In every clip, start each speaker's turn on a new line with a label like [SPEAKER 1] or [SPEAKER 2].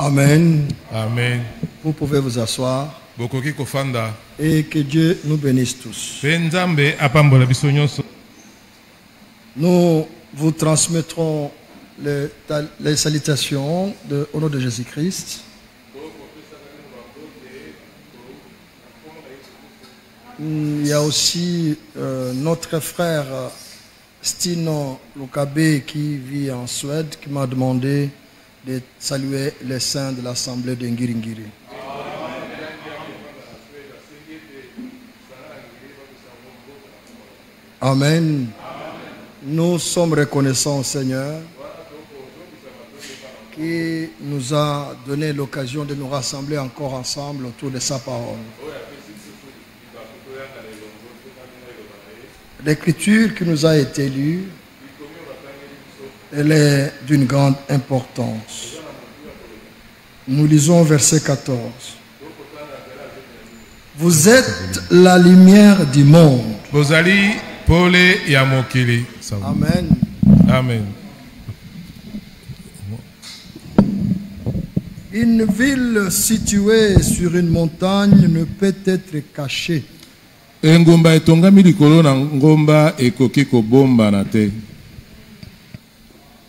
[SPEAKER 1] Amen.
[SPEAKER 2] Amen.
[SPEAKER 1] Vous pouvez vous asseoir. Et que Dieu nous bénisse tous. Nous vous transmettrons les salutations au nom de Jésus-Christ. Il y a aussi notre frère Stino Lukabe qui vit en Suède qui m'a demandé de saluer les saints de l'assemblée de Ngiringiri. Amen. Nous sommes reconnaissants au Seigneur qui nous a donné l'occasion de nous rassembler encore ensemble autour de sa parole. L'écriture qui nous a été lue, elle est d'une grande importance. Nous lisons verset 14. Vous êtes la lumière du monde. Amen.
[SPEAKER 2] Amen.
[SPEAKER 1] Une ville située sur une montagne ne peut être cachée.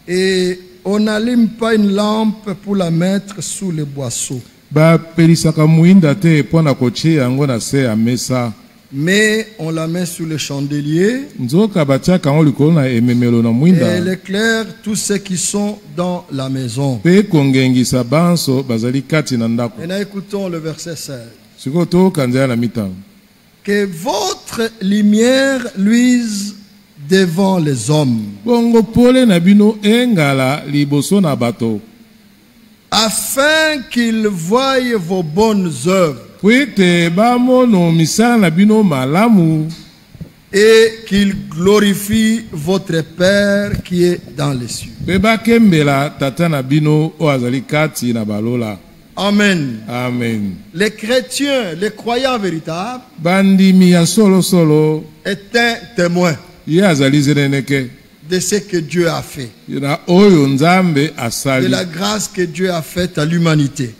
[SPEAKER 1] Et on n'allume pas une lampe pour la mettre sous le boisseau. Mais on la met sous le chandelier et elle éclaire tous ceux qui sont dans la maison. Maintenant écoutons le verset 16. Que votre lumière luise devant les hommes, afin qu'ils voient vos bonnes œuvres et qu'ils glorifient votre Père qui est dans les cieux. Amen.
[SPEAKER 2] Amen.
[SPEAKER 1] Les chrétiens, les croyants véritables est un témoin de ce que Dieu a fait, de la grâce que Dieu a faite à l'humanité.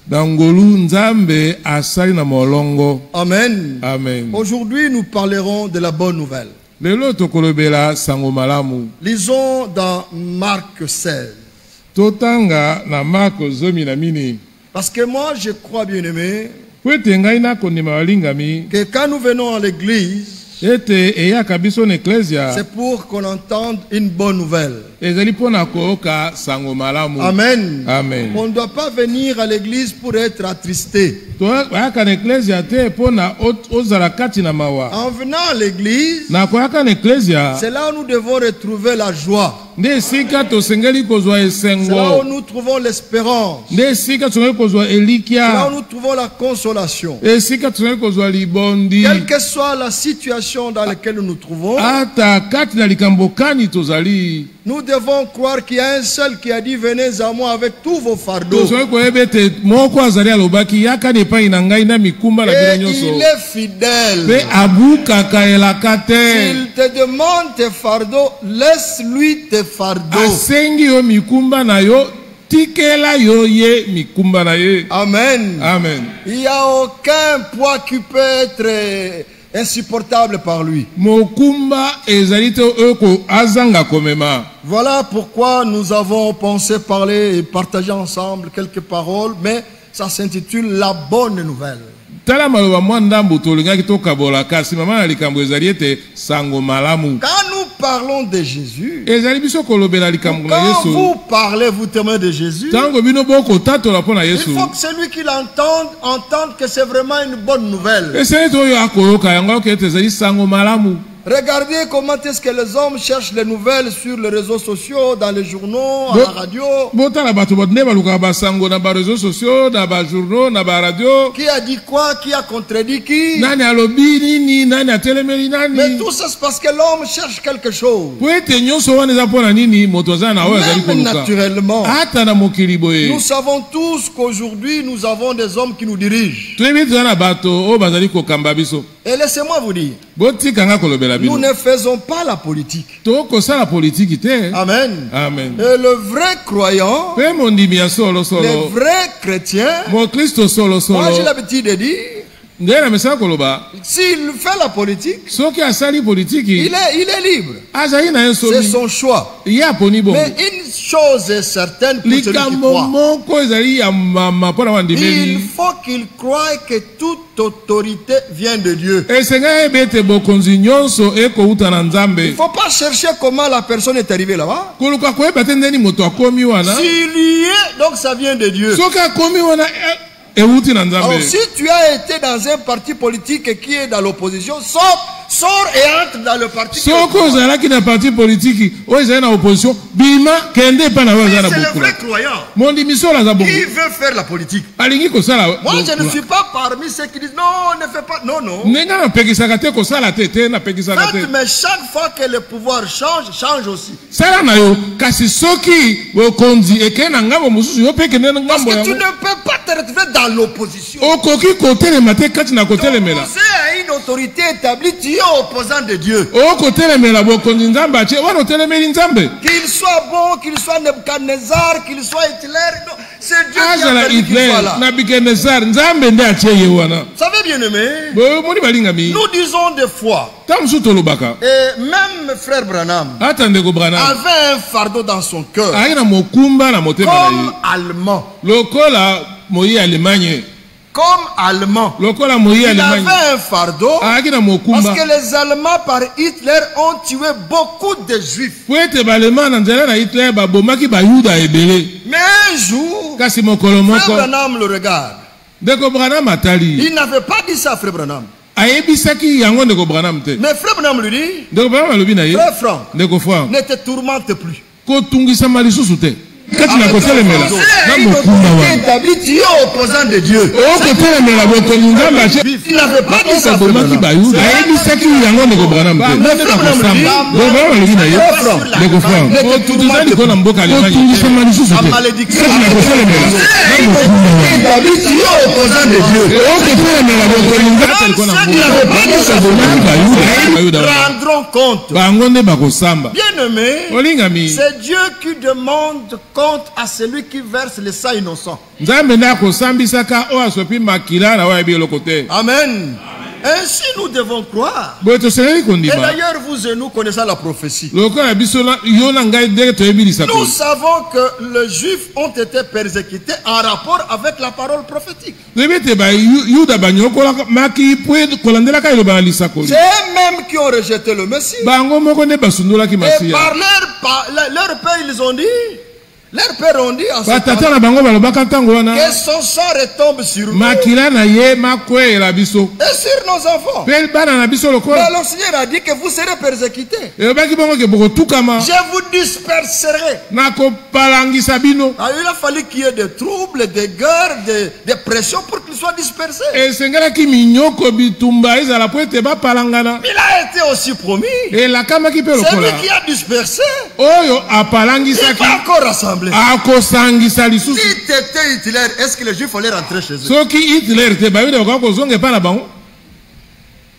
[SPEAKER 1] Amen.
[SPEAKER 2] Amen.
[SPEAKER 1] Aujourd'hui, nous parlerons de la bonne nouvelle. Lisons dans Marc 16. Parce que moi, je crois, bien aimé, que quand nous venons à l'église, c'est pour qu'on entende une bonne nouvelle. Amen.
[SPEAKER 2] Amen.
[SPEAKER 1] On ne doit pas venir à l'église pour être attristé. En venant à l'église, c'est là où nous devons retrouver la joie. C'est là où nous trouvons l'espérance. C'est là où nous trouvons la consolation. Quelle que soit la situation dans laquelle nous nous trouvons, nous devons croire qu'il y a un seul qui a dit: venez à moi avec tous vos fardeaux. Et il est fidèle. S'il te demande tes fardeaux, laisse-lui tes fardeaux. Amen.
[SPEAKER 2] Amen.
[SPEAKER 1] Il n'y a aucun poids qui peut être insupportable par lui. Voilà pourquoi nous avons pensé parler et partager ensemble quelques paroles, mais ça s'intitule La bonne nouvelle. Quand nous parlons de Jésus, quand vous parlez, vous témoignez de Jésus, il faut que celui qui l'entende entende que c'est vraiment une bonne nouvelle. Regardez comment est-ce que les hommes cherchent les nouvelles sur les réseaux sociaux, dans les journaux, à la radio. Qui a dit quoi? Qui a contredit qui? Mais tout ça c'est parce que l'homme cherche quelque chose. Même naturellement, nous savons tous qu'aujourd'hui nous avons des hommes qui nous dirigent.
[SPEAKER 3] Et laissez-moi vous dire, nous ne faisons pas la politique. Amen.
[SPEAKER 1] Amen.
[SPEAKER 3] Et le vrai croyant, le vrai chrétien, moi j'ai l'habitude de dire, s'il fait la politique, il est libre. C'est son choix. Mais une chose est certaine pour celui qui croit. Il faut qu'il croie que toute autorité vient de Dieu. Il ne faut pas chercher comment la personne est arrivée là-bas. S'il y est, donc ça vient de Dieu. Alors, si tu as été dans un parti politique qui est dans l'opposition, sors et entre dans le parti. C'est le vrai croyant qui veut faire la politique. Moi, je ne suis pas parmi ceux qui disent non, ne fais pas. Non, non. Faites, mais chaque fois que le pouvoir change aussi. Parce que tu ne peux pas te retrouver dans l'opposition. Opposé à une autorité établie, tu es opposant de Dieu. Qu'il soit bon, qu'il soit Nebuchadnezzar, qu'il soit Hitler, c'est Dieu qui a permis qu'il soit là. Vous savez bien aimé, nous disons des fois, et même frère Branham avait un fardeau dans son cœur, comme allemand. Comme allemand, il avait un fardeau parce que les Allemands par Hitler ont tué beaucoup de Juifs. Mais un jour, frère Branham le regarde. Il n'avait pas dit ça, frère Branham. Mais frère Branham lui dit, frère Franck, ne te tourmente plus. Tu es opposant de Dieu. Il n'avait pas dit ça. Rendrons compte. Bien-aimé, c'est Dieu qui demande compte à celui qui verse le sang innocent. Amen. Ainsi nous devons croire. Et d'ailleurs, vous et nous connaissons la prophétie. Nous savons que les Juifs ont été persécutés en rapport avec la parole prophétique. C'est eux-mêmes qui ont rejeté le Messie. Et par leur père, ils ont dit, leur père ont dit en ce temps que son sang retombe sur nous et sur nos enfants. Mais le Seigneur a dit que vous serez persécutés. Je vous disperserai. Il a fallu qu'il y ait des troubles, des guerres, des pressions pour qu'ils soient dispersés. Il a été aussi promis. Celui qui a dispersé, il va encore rassembler. Si c'était Hitler, est-ce que les Juifs allaient rentrer chez eux?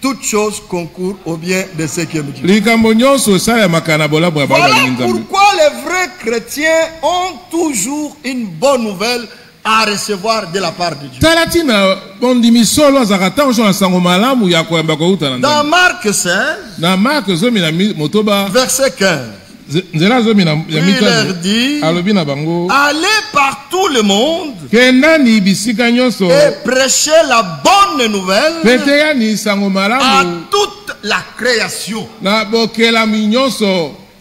[SPEAKER 3] Toutes choses concourent au bien de ceux qui aiment Dieu. Voilà pourquoi les vrais chrétiens ont toujours une bonne nouvelle à recevoir de la part de Dieu. Dans Marc 16, verset 15, il leur dit, allez par tout le monde et prêchez la bonne nouvelle à toute la création.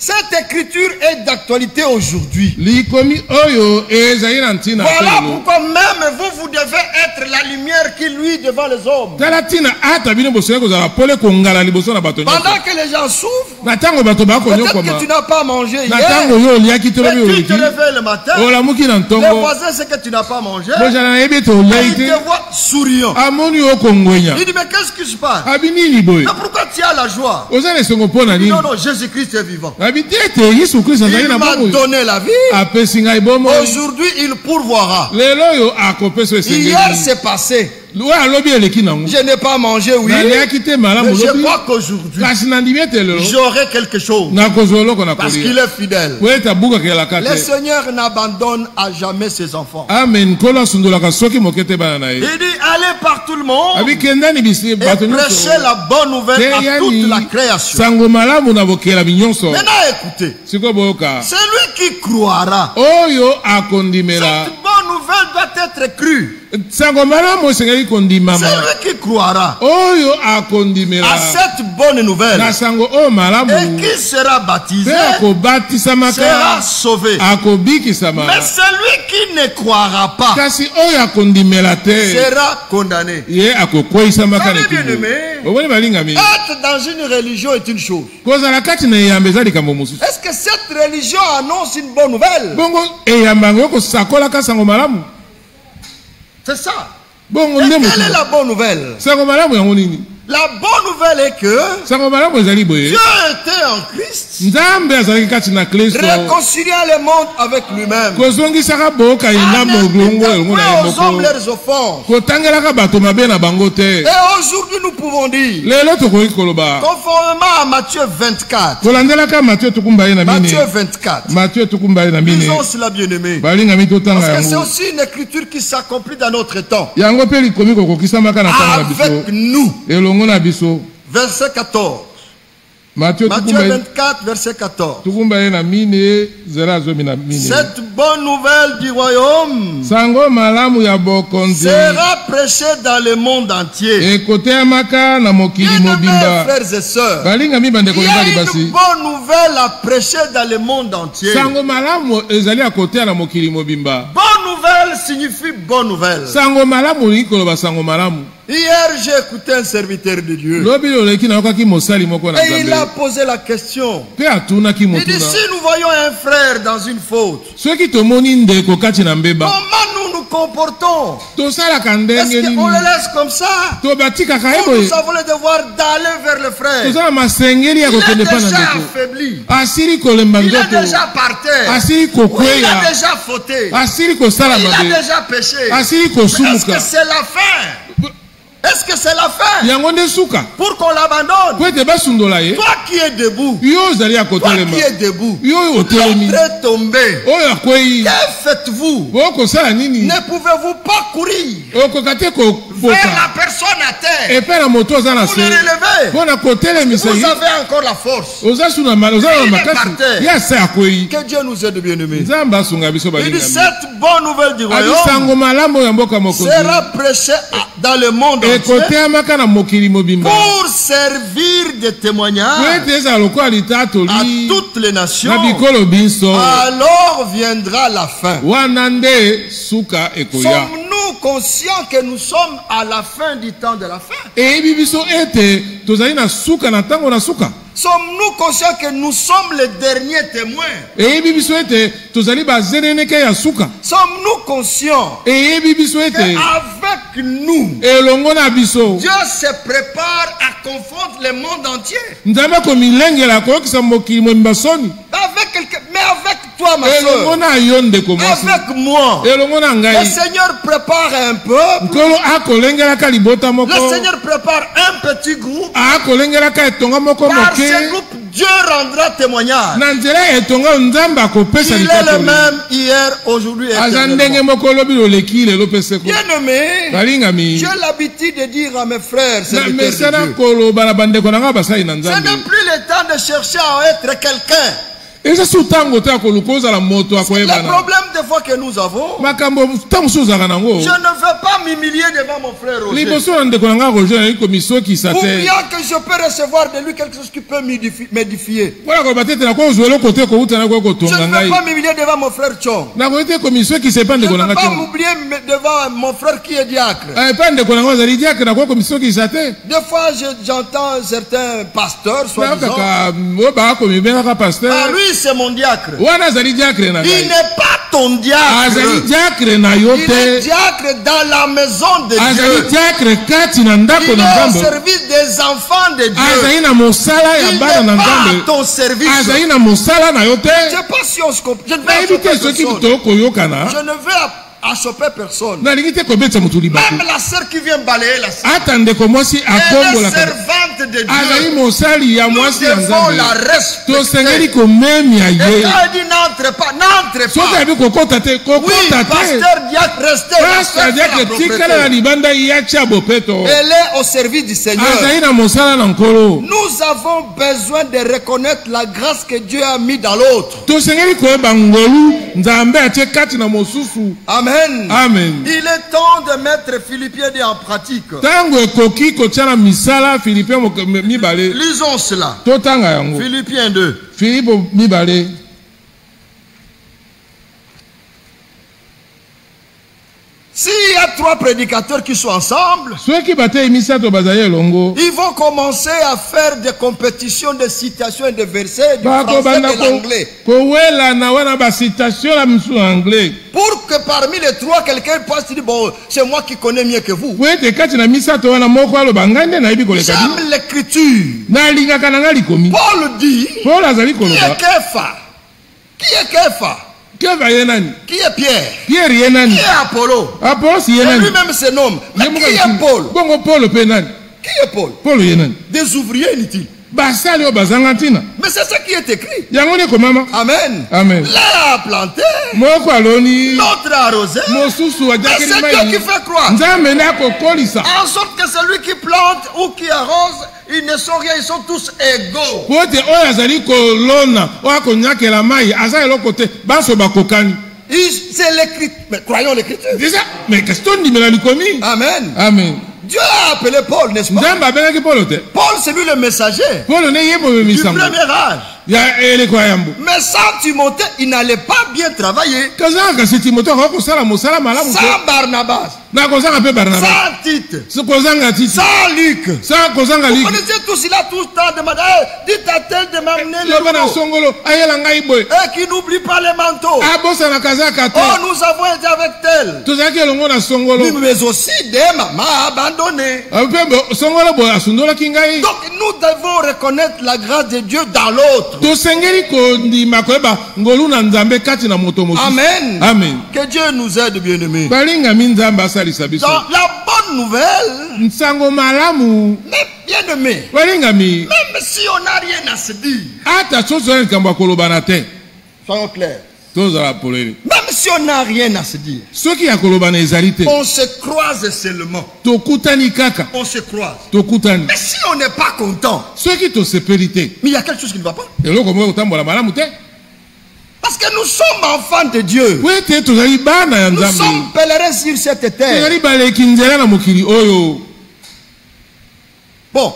[SPEAKER 3] Cette écriture est d'actualité aujourd'hui. Voilà pourquoi même vous devez être la lumière qui luit devant les hommes. Pendant que les gens souffrent, peut-être que tu n'as pas mangé hier, et tu te réveilles le matin, les voisins c'est que tu n'as pas mangé, et ils te voient souriant. Il dit mais qu'est-ce qui se passe? Mais pourquoi tu as la joie? Non, non, Jésus-Christ est vivant. Il m'a donné la vie. Aujourd'hui, il pourvoira. Hier, c'est passé. Je n'ai pas mangé, oui. Mais je crois qu'aujourd'hui, j'aurai quelque chose. Parce qu'il est fidèle. Le Seigneur n'abandonne à jamais ses enfants.
[SPEAKER 1] Amen.
[SPEAKER 3] Il dit, allez par tout le monde et prêchez la bonne nouvelle à toute la création. Maintenant écoutez, celui qui croira, cette bonne nouvelle doit être crue. Celui qui croira à cette bonne nouvelle et qui sera baptisé sera sauvé. Mais celui qui ne croira pas sera condamné. Être dans une religion est une chose. Est-ce que cette religion annonce une bonne nouvelle? C'est ça. Et quelle est la bonne nouvelle? La bonne nouvelle est que Dieu était en Christ, réconciliant le monde avec lui-même, aux hommes leurs offenses. Et aujourd'hui nous pouvons dire, conformément à Matthieu 24, lisons cela, bien-aimé, parce que c'est aussi une écriture qui s'accomplit dans notre temps, avec nous. Verset 14. Matthieu 24, verset 14. Cette bonne nouvelle du royaume sera prêchée dans le monde entier. Bien-aimés frères et sœurs, il y a une bonne nouvelle à prêcher dans le monde entier. Bonne nouvelle signifie bonne nouvelle. Hier, j'ai écouté un serviteur de Dieu. Et il a posé la question. Il dit, si nous voyons un frère dans une faute, comment nous nous comportons? Est-ce qu'on le laisse comme ça? Ou nous avons le devoir d'aller vers le frère? Il est déjà affaibli. Il est déjà par terre. Il a déjà fauté. Il a déjà péché. Est-ce que c'est la fin? Est-ce que c'est la fin pour qu'on l'abandonne? Toi qui es debout, l'autre est tombé. Que faites-vous? Ne pouvez-vous pas courir vers la personne à terre? Vous le relevez. Vous avez encore la force. Il est par terre. Que Dieu nous aide, bien-aimés. Il dit, cette bonne nouvelle du royaume sera prêchée dans le monde pour servir de témoignage à toutes les nations. Alors viendra la fin. Sommes-nous conscients que nous sommes à la fin du temps de la fin? Sommes-nous conscients que nous sommes les derniers témoins? Sommes-nous conscients qu'avec nous, Dieu se prépare à confondre le monde entier? Mais avec toi, ma soeur, avec moi, le Seigneur prépare un peuple. Le Seigneur prépare un petit groupe. Par ce groupe, Dieu rendra témoignage. Il est le même hier, aujourd'hui et éternellement. Bien-aimé, j'ai l'habitude de dire à mes frères, ce n'est plus le temps de chercher à être quelqu'un. Le problème des fois que nous avons, je ne veux pas m'humilier devant mon frère Roger. Ou bien que je peux recevoir de lui quelque chose qui peut m'édifier. Je ne veux pas m'humilier devant mon frère Chong. Je ne veux pas m'oublier devant mon frère qui est diacre. Des fois j'entends certains pasteurs, soi-disant, lui c'est mon diacre. Il n'est pas ton diacre. Il est diacre dans la maison de Dieu. Il est au service des enfants de Dieu. Il n'est pas à ton service. Je ne sais pas si on se comprend. Je ne veux à choper personne. Même la sœur qui vient balayer la salle. Elle est servante de Dieu. Nous devons la respecter. Et quand elle dit n'entre pas. Oui, pasteur Diak, restez. Elle est au service du Seigneur. Nous avons besoin de reconnaître la grâce que Dieu a mis dans l'autre. Amen.
[SPEAKER 1] Amen.
[SPEAKER 3] Il est temps de mettre Philippiens 2 en pratique. Lisons cela. Philippiens 2. S'il y a 3 prédicateurs qui sont ensemble, ils vont commencer à faire des compétitions de citations et de versets du français et de l'anglais. Pour que parmi les 3, quelqu'un puisse dire, bon, c'est moi qui connais mieux que vous. J'aime l'écriture. Paul dit, qui est Képha? Qui est Képha? Qui est Pierre? Qui est Apollo? Lui-même se nomme. Mais qui est Paul? Qui est Paul? Des ouvriers inutiles. Mais c'est ce qui est écrit. Amen.
[SPEAKER 1] Amen.
[SPEAKER 3] L'un a planté, l'autre a arrosé. Mais c'est Dieu qui fait croire. En sorte que celui qui plante ou qui arrose, ils ne sont rien, ils sont tous égaux. C'est l'écriture. Mais croyons l'écriture. Amen.
[SPEAKER 1] Amen.
[SPEAKER 3] Dieu a appelé Paul, n'est-ce pas? Paul, c'est lui le messager du premier âge. Mais sans Timothée, il n'allait pas bien travailler. Sans Barnabas, sans Tite, sans Luc. Vous connaissez tous, il a tout le temps demandé, dites à tel de m'amener le manteau. Et qui n'oublie pas les manteaux. Oh, nous avons été avec tel. Mais aussi des mamans abandonnées. Donc nous devons reconnaître la grâce de Dieu dans l'autre. Amen.
[SPEAKER 1] Amen.
[SPEAKER 3] Que Dieu nous aide, bien-aimés. Dans la bonne nouvelle, mais bien-aimés, même si on n'a rien à se dire, soyons clairs. Même si on n'a rien à se dire, on se croise seulement. On se croise. Mais si on n'est pas content, mais il y a quelque chose qui ne va pas. Parce que nous sommes enfants de Dieu. Nous sommes pèlerins sur cette terre. Bon,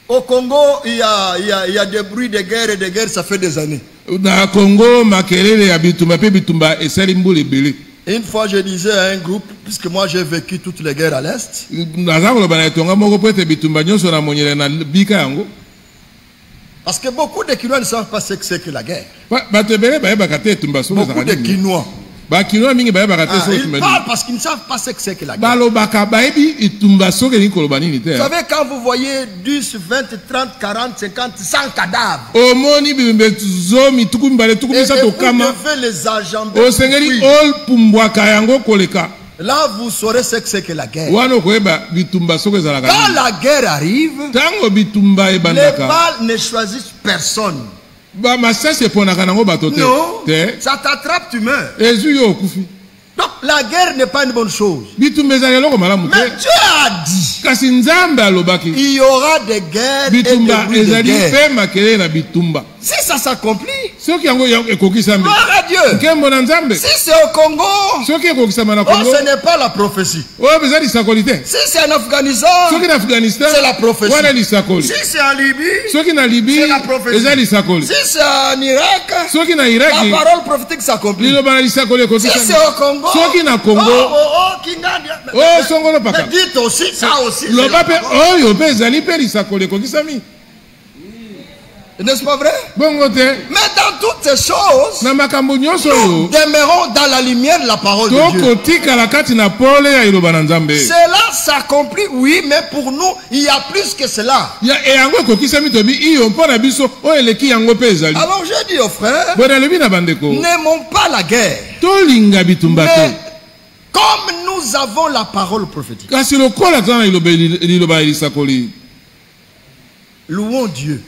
[SPEAKER 3] au Congo, il y a des bruits de guerre et de guerre, ça fait des années. Une fois, je disais à un groupe, puisque moi j'ai vécu toutes les guerres à l'Est, parce que beaucoup de Kinois ne savent pas ce que c'est que la guerre. Beaucoup de Kinois. Ils parlent parce qu'ils ne savent pas ce que c'est que la guerre. Vous savez, quand vous voyez 10, 20, 30, 40, 50, 100 cadavres, et vous devez les enjamber, là vous saurez ce que c'est que la guerre. Quand la guerre arrive, les balles ne choisissent personne. Non, ça t'attrape, tu meurs. Donc la guerre n'est pas une bonne chose. Mais Dieu a dit il y aura des guerres et des bruits de guerre. Si ça s'accomplit, gloire à Dieu. Si c'est au Congo, ce n'est pas la prophétie. Si c'est en Afghanistan, c'est la prophétie. Si c'est en Libye, c'est la prophétie. Si c'est en Irak, la parole prophétique s'accomplit. Si c'est au Congo, mais dites aussi ça aussi. N'est-ce pas vrai? Mais dans toutes ces choses, nous demeurons dans la lumière de la parole de Dieu. Cela s'accomplit, oui, mais pour nous, il y a plus que cela. Alors je dis aux frères, n'aimons pas la guerre, mais Comme nous avons la parole prophétique. Louons Dieu.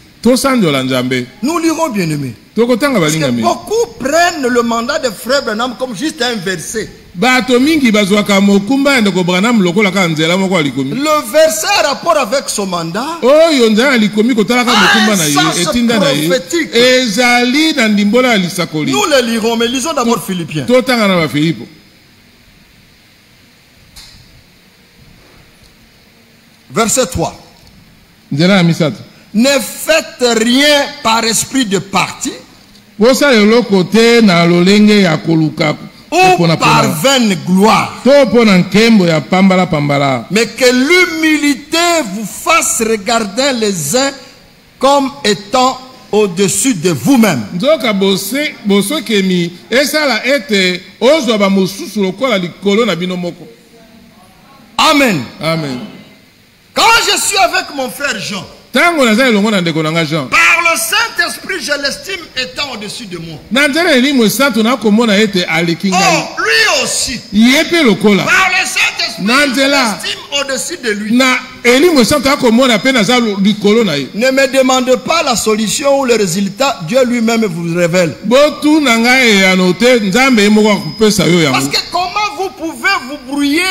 [SPEAKER 3] Nous lirons, bien aimé. Parce que beaucoup prennent le mandat de Frère Branham comme juste un verset. Le verset a rapport avec son mandat. Un sens prophétique. Nous le lirons, mais lisons d'abord Philippiens. Verset 3. Ne faites rien par esprit de parti ou par vaine gloire, mais que l'humilité vous fasse regarder les uns comme étant au-dessus de vous-même. Amen.
[SPEAKER 1] Amen.
[SPEAKER 3] Quand je suis avec mon frère Jean, par le Saint-Esprit, je l'estime étant au-dessus de moi. Oh, lui aussi. Par le Saint-Esprit, je l'estime au-dessus de lui. Ne me demandez pas la solution ou le résultat, Dieu lui-même vous révèle. Parce que comment vous pouvez vous brouiller,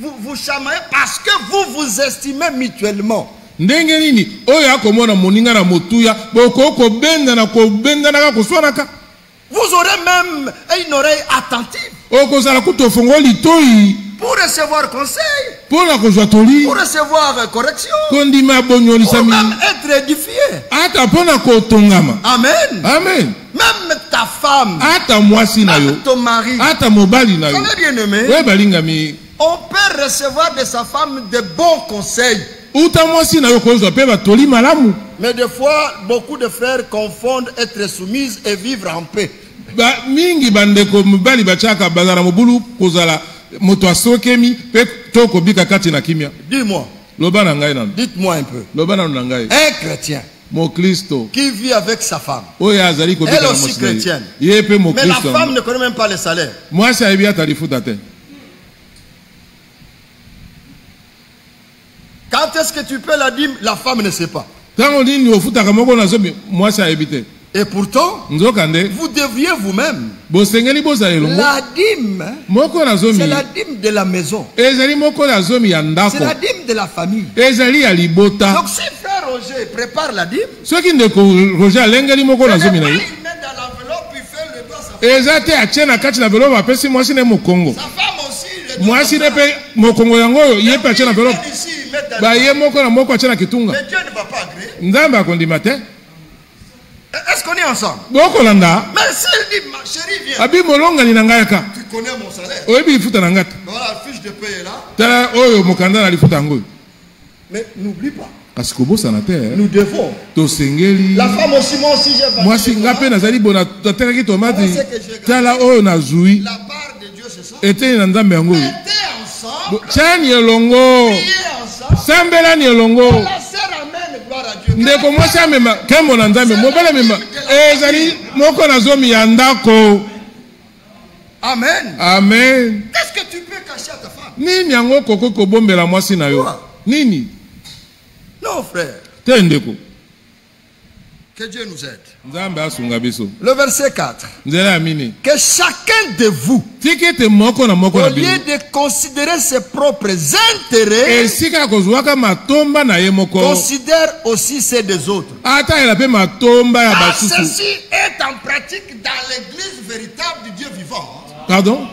[SPEAKER 3] vous chamailler parce que vous vous estimez mutuellement. Vous aurez même une oreille attentive pour recevoir conseil, pour recevoir correction, pour même être édifié. Amen.
[SPEAKER 1] Amen.
[SPEAKER 3] Même ta femme, même ton mari, bien aimé, on peut recevoir de sa femme de bons conseils. Mais des fois, beaucoup de frères confondent être soumises et vivre en paix.
[SPEAKER 1] Dis-moi.
[SPEAKER 3] Dites-moi un peu. Un chrétien qui vit avec sa femme, elle aussi chrétienne, mais la femme ne connaît même pas le salaire. Quand est-ce que tu paies la dîme? La femme ne sait pas. Et pourtant, vous devriez vous-même. La dîme, c'est la dîme de la maison. C'est la dîme de la famille. Donc si frère Roger prépare la dîme, il met dans l'enveloppe, il fait le doigt à sa femme. Sa femme aussi. Mais Dieu ne va pas agréer. Est-ce qu'on est ensemble? Mais s'il dit, ma chérie, viens. Tu connais mon salaire. Voilà, la fiche de paye est là. Mais n'oublie pas. Nous devons. La femme aussi, moi aussi, j'ai vendu. La part de Dieu, c'est ça. Était ensemble. Priez ensemble. La sœur amène gloire à Dieu. Amen.
[SPEAKER 1] Amen.
[SPEAKER 3] Qu'est-ce que tu peux cacher à ta femme? Non, frère. Que Dieu nous aide. Le verset 4. Que chacun de vous, au lieu de considérer ses propres intérêts, considère aussi ceux des autres. Ceci est en pratique dans l'église véritable du Dieu vivant.
[SPEAKER 1] Pardon?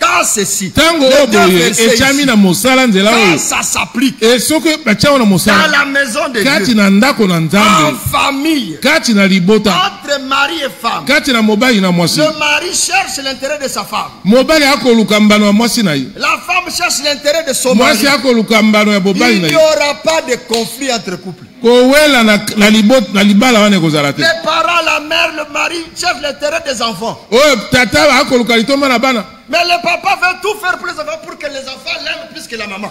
[SPEAKER 3] Quand ceci, quand ça s'applique dans la maison de Dieu, en famille, entre mari et femme, le mari cherche l'intérêt de sa femme, la femme cherche l'intérêt de son mari. Il n'y aura pas de conflit entre couples. Les parents, la mère, le mari cherchent l'intérêt des enfants. Mais le papa veut tout faire pour les enfants pour que les enfants l'aiment plus que la maman.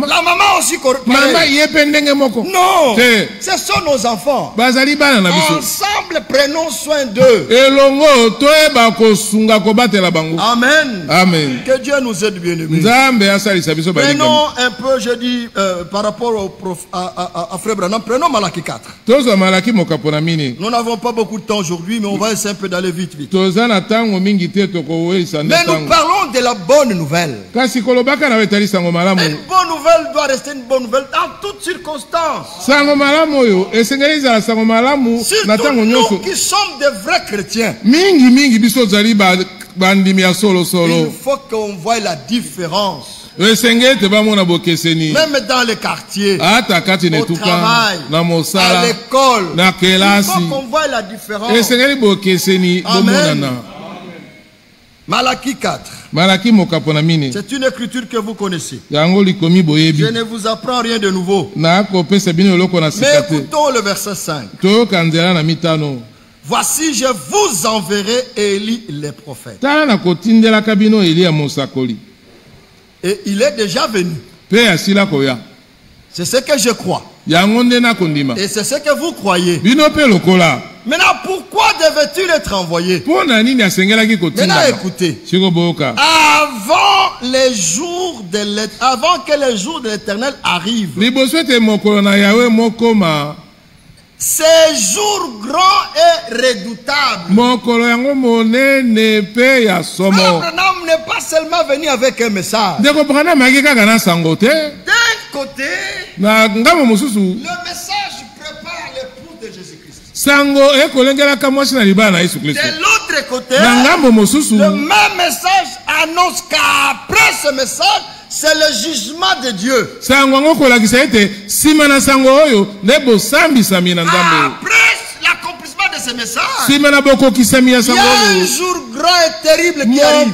[SPEAKER 3] La maman aussi. Non. Ce sont nos enfants. Ensemble, prenons soin d'eux. Amen.
[SPEAKER 1] Amen.
[SPEAKER 3] Que Dieu nous aide bien aimés. Prenons un peu, je dis, par rapport à Frère Branham, prenons Malachie 4. Nous n'avons pas beaucoup de temps aujourd'hui, mais on va essayer un peu d'aller vite. Mais nous parlons de la bonne nouvelle. Une bonne nouvelle doit rester une bonne nouvelle dans toutes circonstances. Surtout nous qui sommes des vrais chrétiens. Il faut qu'on voie la différence. Même dans les quartiers, au travail, à l'école, il faut qu'on voie la différence. Amen. Malachie 4. C'est une écriture que vous connaissez. Je ne vous apprends rien de nouveau. Mais écoutons le verset 5. Voici, je vous enverrai Élie les prophètes. Et il est déjà venu. C'est ce que je crois. Et c'est ce que vous croyez. Maintenant, pourquoi devait-il être envoyé? Maintenant, écoutez. Avant que les jours de l'Éternel arrivent, ces jours grands et redoutables. Abraham n'est pas seulement venu avec un message. D'un côté, le message prépare l'époux de Jésus-Christ. De l'autre côté, le même message annonce qu'après ce message, c'est le jugement de Dieu. Après l'accomplissement de ce message, il y a un jour grand et terrible qui arrive.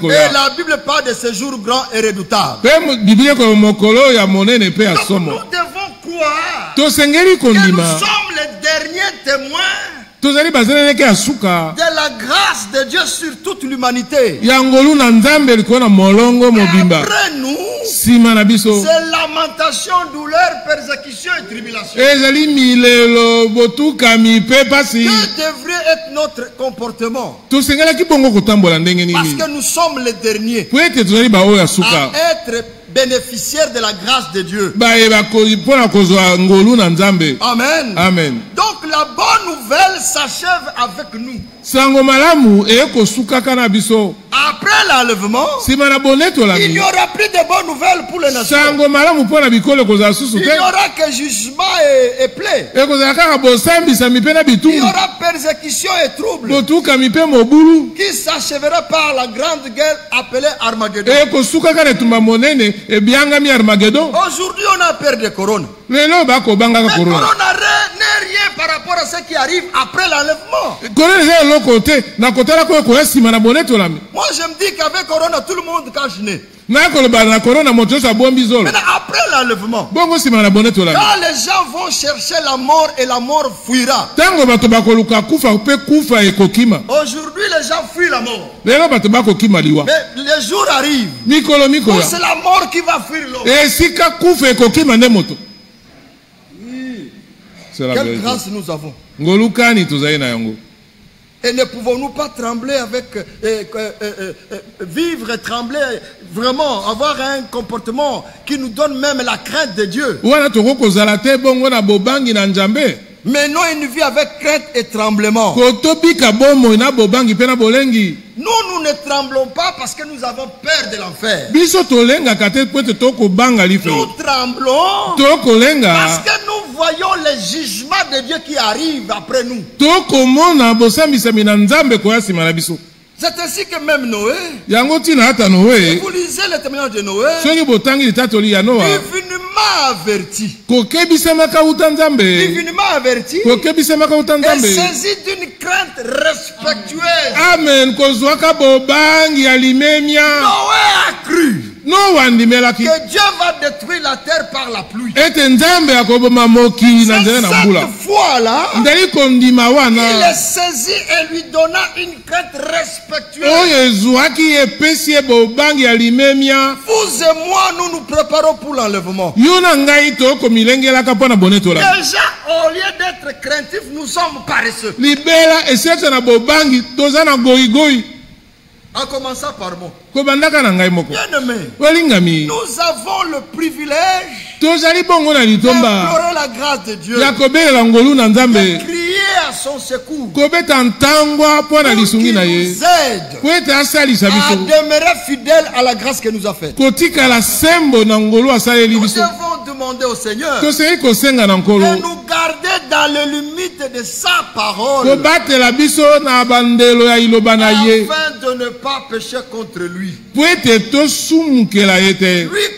[SPEAKER 3] Et la Bible parle de ce jour grand et redoutable. Donc, nous devons croire que nous sommes les derniers témoins de la grâce de Dieu sur toute l'humanité. Après nous, c'est lamentation, douleur, persécution et tribulation. Que devrait être notre comportement? Parce que nous sommes les derniers à être bénéficiaires de la grâce de Dieu. Amen.
[SPEAKER 1] Amen.
[SPEAKER 3] Donc la bonne nouvelle s'achève avec nous. Après l'enlèvement, il n'y aura plus de bonnes nouvelles pour les nations. Il n'y aura que jugement et plaie. Il y aura persécution et trouble qui s'achèvera par la grande guerre appelée Armageddon. Aujourd'hui, on a peur de Corona. Mais Corona n'est rien par rapport à ce qui arrive après l'enlèvement. Moi, je me dis qu'avec Corona, tout le monde cache nez. Maintenant, après l'enlèvement, quand les gens vont chercher la mort et la mort fuira. Aujourd'hui, les gens fuient la mort. Mais les jours arrivent où c'est la mort qui va fuir l'homme. Quelle grâce nous avons. Et ne pouvons-nous pas trembler avec, vivre et trembler, vraiment, avoir un comportement qui nous donne même la crainte de Dieu. Menons une vie avec crainte et tremblement. Nous ne tremblons pas parce que nous avons peur de l'enfer. Nous tremblons parce que nous voyons les jugements de Dieu qui arrivent après nous. C'est ainsi que même Noé, vous lisez le témoignage de Noé, divinement averti, et saisi d'une crainte respectueuse.
[SPEAKER 1] Amen.
[SPEAKER 3] Noé a cru. que Dieu va détruire la terre par la pluie. Et cette fois-là, il est saisi et lui donna une crête respectueuse. Vous et moi, nous nous préparons pour l'enlèvement. Déjà, au lieu d'être craintifs, nous sommes paresseux. En commençant par moi. Bien-aimé, nous avons le privilège d'implorer la grâce de Dieu, de crier à son secours, pour qu'il nous aide à demeurer fidèles à la grâce que nous a faite. Nous devons demander au Seigneur de nous garder dans les limites de sa parole, afin de ne pas pécher contre lui. Lui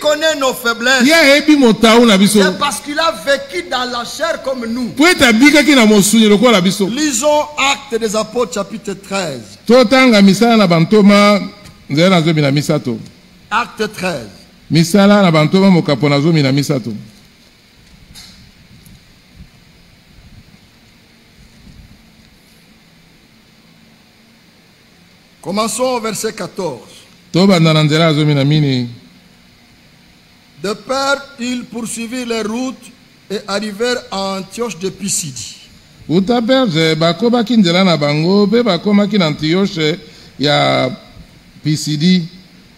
[SPEAKER 3] connaît nos faiblesses. C'est parce qu'il a vécu dans la chair comme nous. Lisons Actes des Apôtres chapitre 13. Acte 13. Commençons au verset 14. De peur, ils poursuivirent les routes et arrivèrent à Antioche de Pisidie.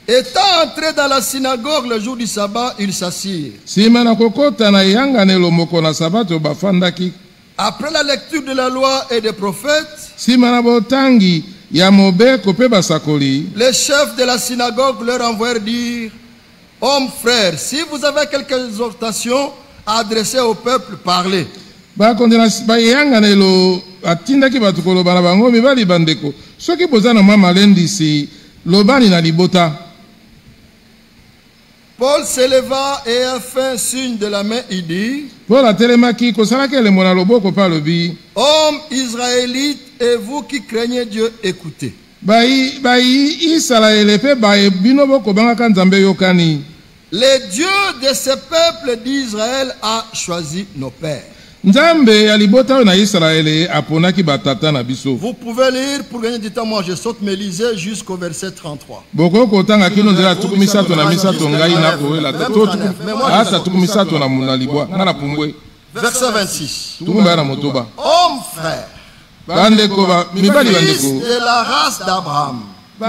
[SPEAKER 3] Étant entrés dans la synagogue le jour du sabbat, ils s'assirent. Après la lecture de la loi et des prophètes, les chefs de la synagogue leur envoyèrent dire: hommes frères, si vous avez quelques exhortations à adresser au peuple, parlez. Paul s'éleva et a fait un signe de la main, il dit: hommes israélites et vous qui craignez Dieu, écoutez. Le Dieu de ce peuple d'Israël a choisi nos pères. Vous pouvez lire pour gagner du temps. Moi je saute, mais lisez jusqu'au verset 33. Verset 26. Hommes frères, fils de la race d'Abraham, et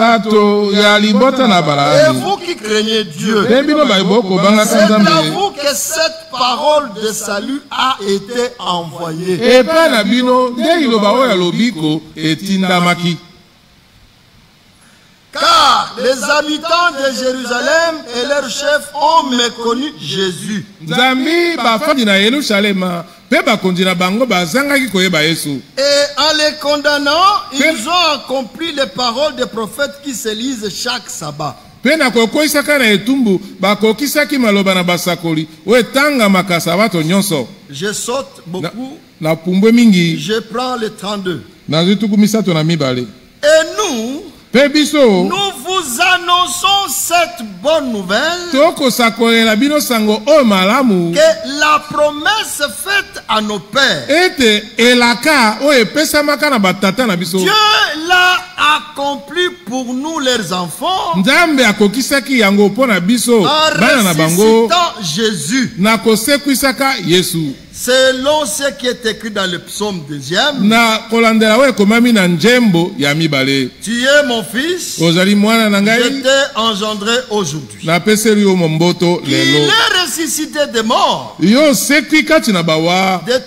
[SPEAKER 3] vous qui craignez Dieu, c'est à vous que cette parole de salut a été envoyée. Car les habitants de Jérusalem et leurs chefs ont méconnu Jésus. Et en les condamnant, ils ont accompli les paroles des prophètes qui se lisent chaque sabbat. Je saute beaucoup. Je prends le 32. Et nous vous annonçons cette bonne nouvelle, que la promesse faite à nos pères, Dieu l'a accompli pour nous leurs enfants, en ressuscitant Jésus. Selon ce qui est écrit dans le psaume 2e, tu es mon fils, je t'ai engendré aujourd'hui. Il est ressuscité des morts, de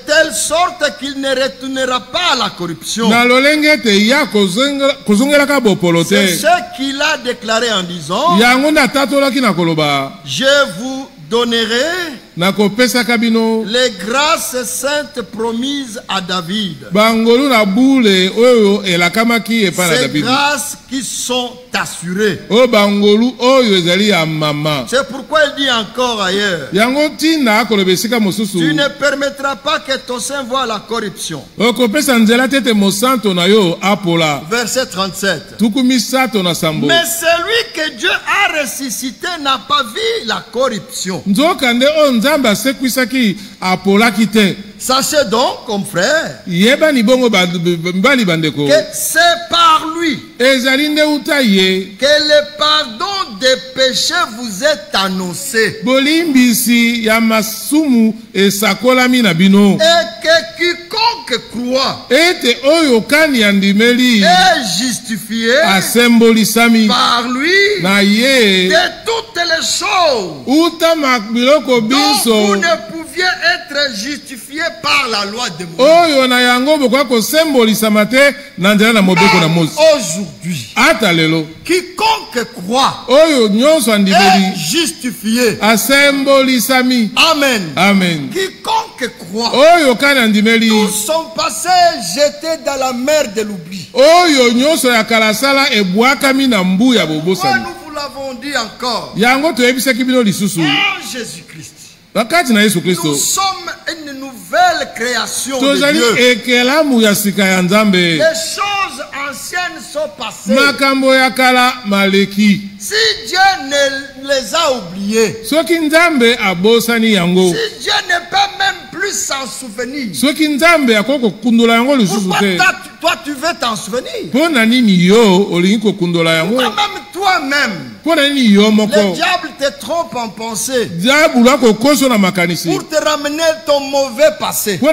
[SPEAKER 3] telle sorte qu'il ne retournera pas à la corruption. C'est ce qu'il a déclaré en disant: je vous donnerai les grâces saintes promises à David. Ces grâces qui sont assurées. C'est pourquoi il dit encore ailleurs: tu ne permettras pas que ton sein voie la corruption. Verset 37. Mais celui que Dieu a ressuscité n'a pas vu la corruption. Sachez donc, comme frère, que c'est par lui que le pardon des péchés vous est annoncé. Et que quiconque croit est justifié par lui de toutes les choses dont vous ne pouviez être justifié par la loi de Moïse. Aujourd'hui, quiconque croit est justifié. Amen.
[SPEAKER 1] Amen.
[SPEAKER 3] Quiconque croit, tous sont passés jetés dans la mer de l'oubli. Pourquoi nous vous l'avons dit encore? En Jésus-Christ, nous sommes une nouvelle création de Dieu. Les choses anciennes sont passées. Si Dieu ne les a oubliées, si Dieu ne peut même plus s'en souvenir, pourquoi toi tu veux t'en souvenir? Pourquoi même toi-même? Le diable te trompe en pensée pour te ramener ton mauvais passé. C'est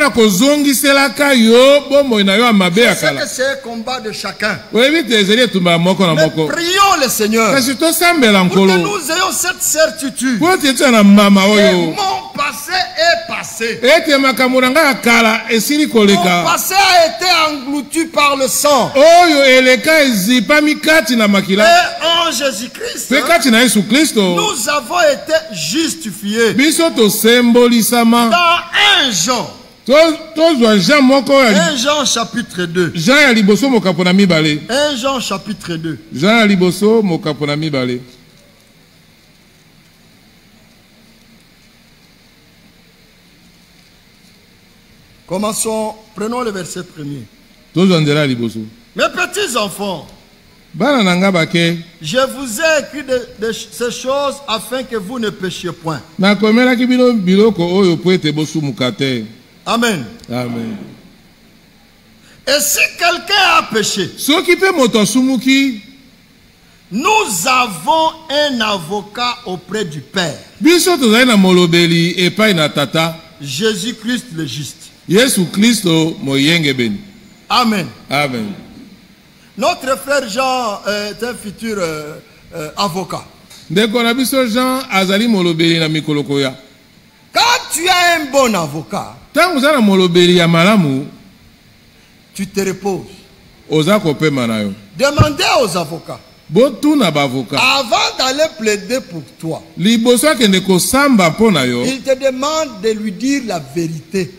[SPEAKER 3] que c'est un combat de chacun. Mais prions le Seigneur pour que nous ayons cette certitude que mon passé est passé. Mon passé a été englouti par le sang. Et en Jésus-Christ, nous avons été justifiés. Dans 1 Jean. 1 Jean chapitre 2. 1 Jean chapitre 2. Commençons, prenons le verset premier. Mes petits enfants, je vous ai écrit de ces choses afin que vous ne péchiez point. Amen.
[SPEAKER 1] Amen.
[SPEAKER 3] Et si quelqu'un a péché, nous avons un avocat auprès du Père, Jésus-Christ le juste. Amen.
[SPEAKER 1] Amen.
[SPEAKER 3] Notre frère Jean est un futur avocat. Quand tu as un bon avocat, tu te reposes. Demandez aux avocats. Avant d'aller plaider pour toi, il te demande de lui dire la vérité.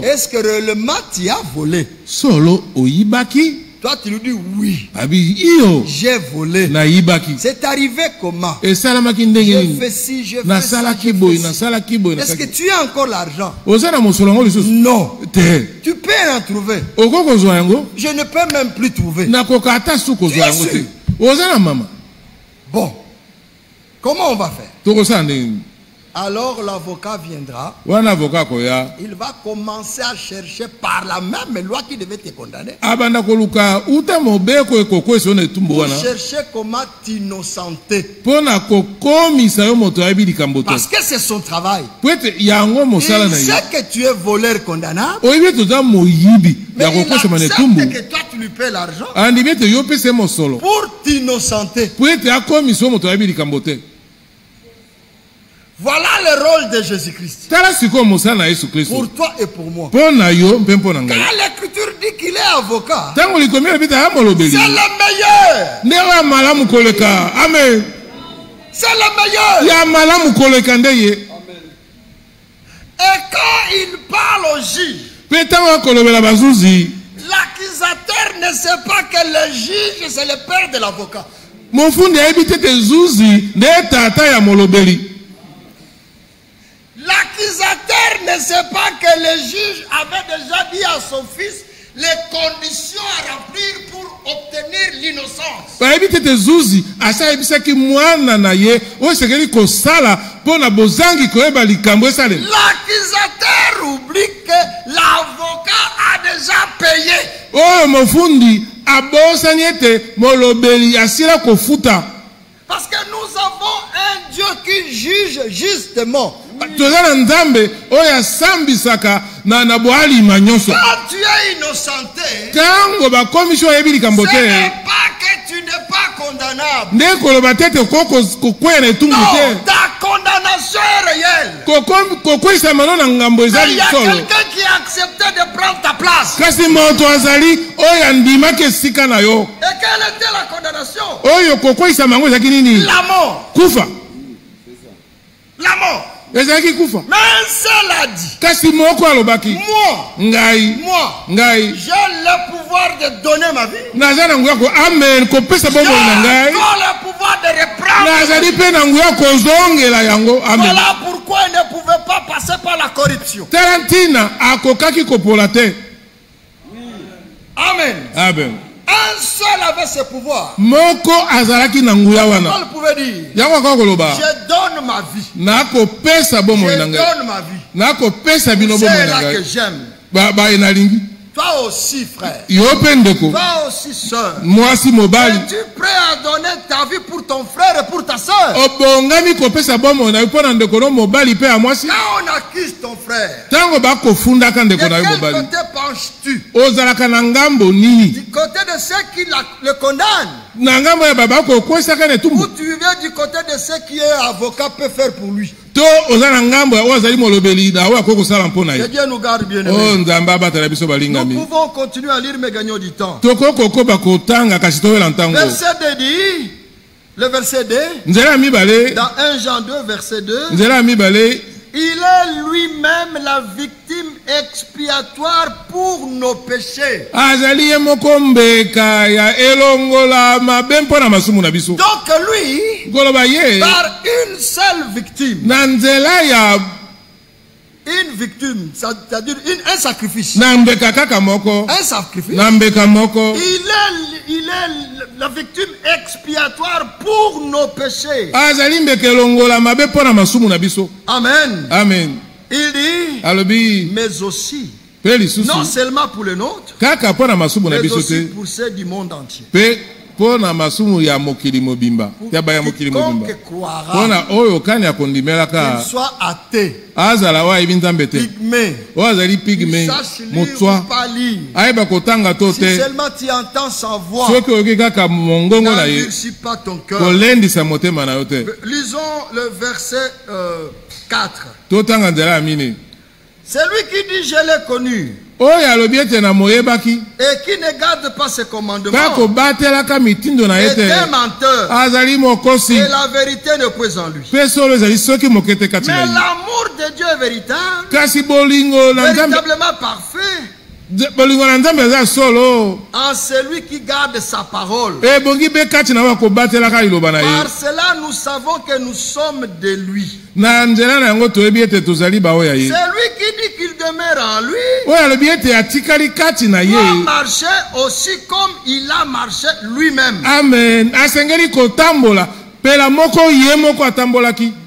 [SPEAKER 3] Est-ce que réellement tu as volé? Toi tu lui dis oui. J'ai volé. C'est arrivé comment? Je fais ci, je fais ça. Est-ce que tu as encore l'argent? Non. Tu peux en trouver. Je ne peux même plus trouver. Tu es sûr? Bon. Comment on va faire? Alors l'avocat viendra. Il va commencer à chercher par la même loi qui devait te condamner. Pour chercher comment t'innocenter. Parce que c'est son travail. Il sait que tu es voleur condamnable. Mais il accepte que toi tu lui paies l'argent pour t'innocenter. Voilà le rôle de Jésus-Christ. Pour toi et pour moi. Quand l'Écriture dit qu'il est avocat, c'est le meilleur.
[SPEAKER 1] Amen.
[SPEAKER 3] C'est le meilleur. Et quand il parle au juge, l'accusateur ne sait pas que le juge c'est le père de l'avocat. L'accusateur ne sait pas que le juge avait déjà dit à son fils les conditions à remplir pour obtenir l'innocence. L'accusateur oublie que l'avocat a déjà payé. Parce que nous avons un Dieu qui juge justement. Quand tu es innocenté, ce n'est pas que tu n'es pas condamnable. Non, ta condamnation est réelle. Mais il y a quelqu'un qui a accepté de prendre ta place. Et quelle était la condamnation? La mort. La mort. Mais un seul a dit, moi, j'ai le pouvoir de donner ma vie. J'ai le pouvoir de reprendre. Voilà pourquoi il ne pouvait pas passer par la corruption. Amen.
[SPEAKER 1] Amen.
[SPEAKER 3] Un seul avait ce pouvoir. Paul pouvait dire, je donne ma vie. Je donne ma vie. C'est là que j'aime. Toi aussi, frère. Toi aussi, soeur. Es-tu prêt à donner ta vie pour ton frère et pour ta soeur? Quand on accuse ton frère, de quel côté penches-tu? Du côté de ceux qui le condamnent? Ou tu viens du côté de ceux qui un avocat peut faire pour lui? Que Dieu nous garde bien aimés. Nous pouvons continuer à lire mais gagnons du temps. Verset 2 dit, le verset 2, dans 1 Jean 2 verset 2, il est lui-même la victime expiatoire pour nos péchés. Donc lui, par une seule victime, une victime, c'est-à-dire un sacrifice. Un sacrifice. Il est la victime expiatoire pour nos péchés. Amen.
[SPEAKER 1] Amen.
[SPEAKER 3] Il dit, mais aussi, non seulement pour les nôtres, mais aussi pour ceux du monde entier. Pour quiconque croira, qu'il soit athée, pygmée, sache lire ou pas lire. Si seulement tu entends sa voix, n'endurcis pas ton cœur. Lisons le verset 4. C'est lui qui dit, je l'ai connu. Et qui ne garde pas ses commandements est un menteur. Et la vérité ne pose en lui. Mais l'amour de Dieu est véritable, véritablement parfait, en celui qui garde sa parole. Par cela nous savons que nous sommes de lui. C'est lui qui dit qu'il demeure en lui. Doit marcher aussi comme il a marché lui-même.
[SPEAKER 1] Amen.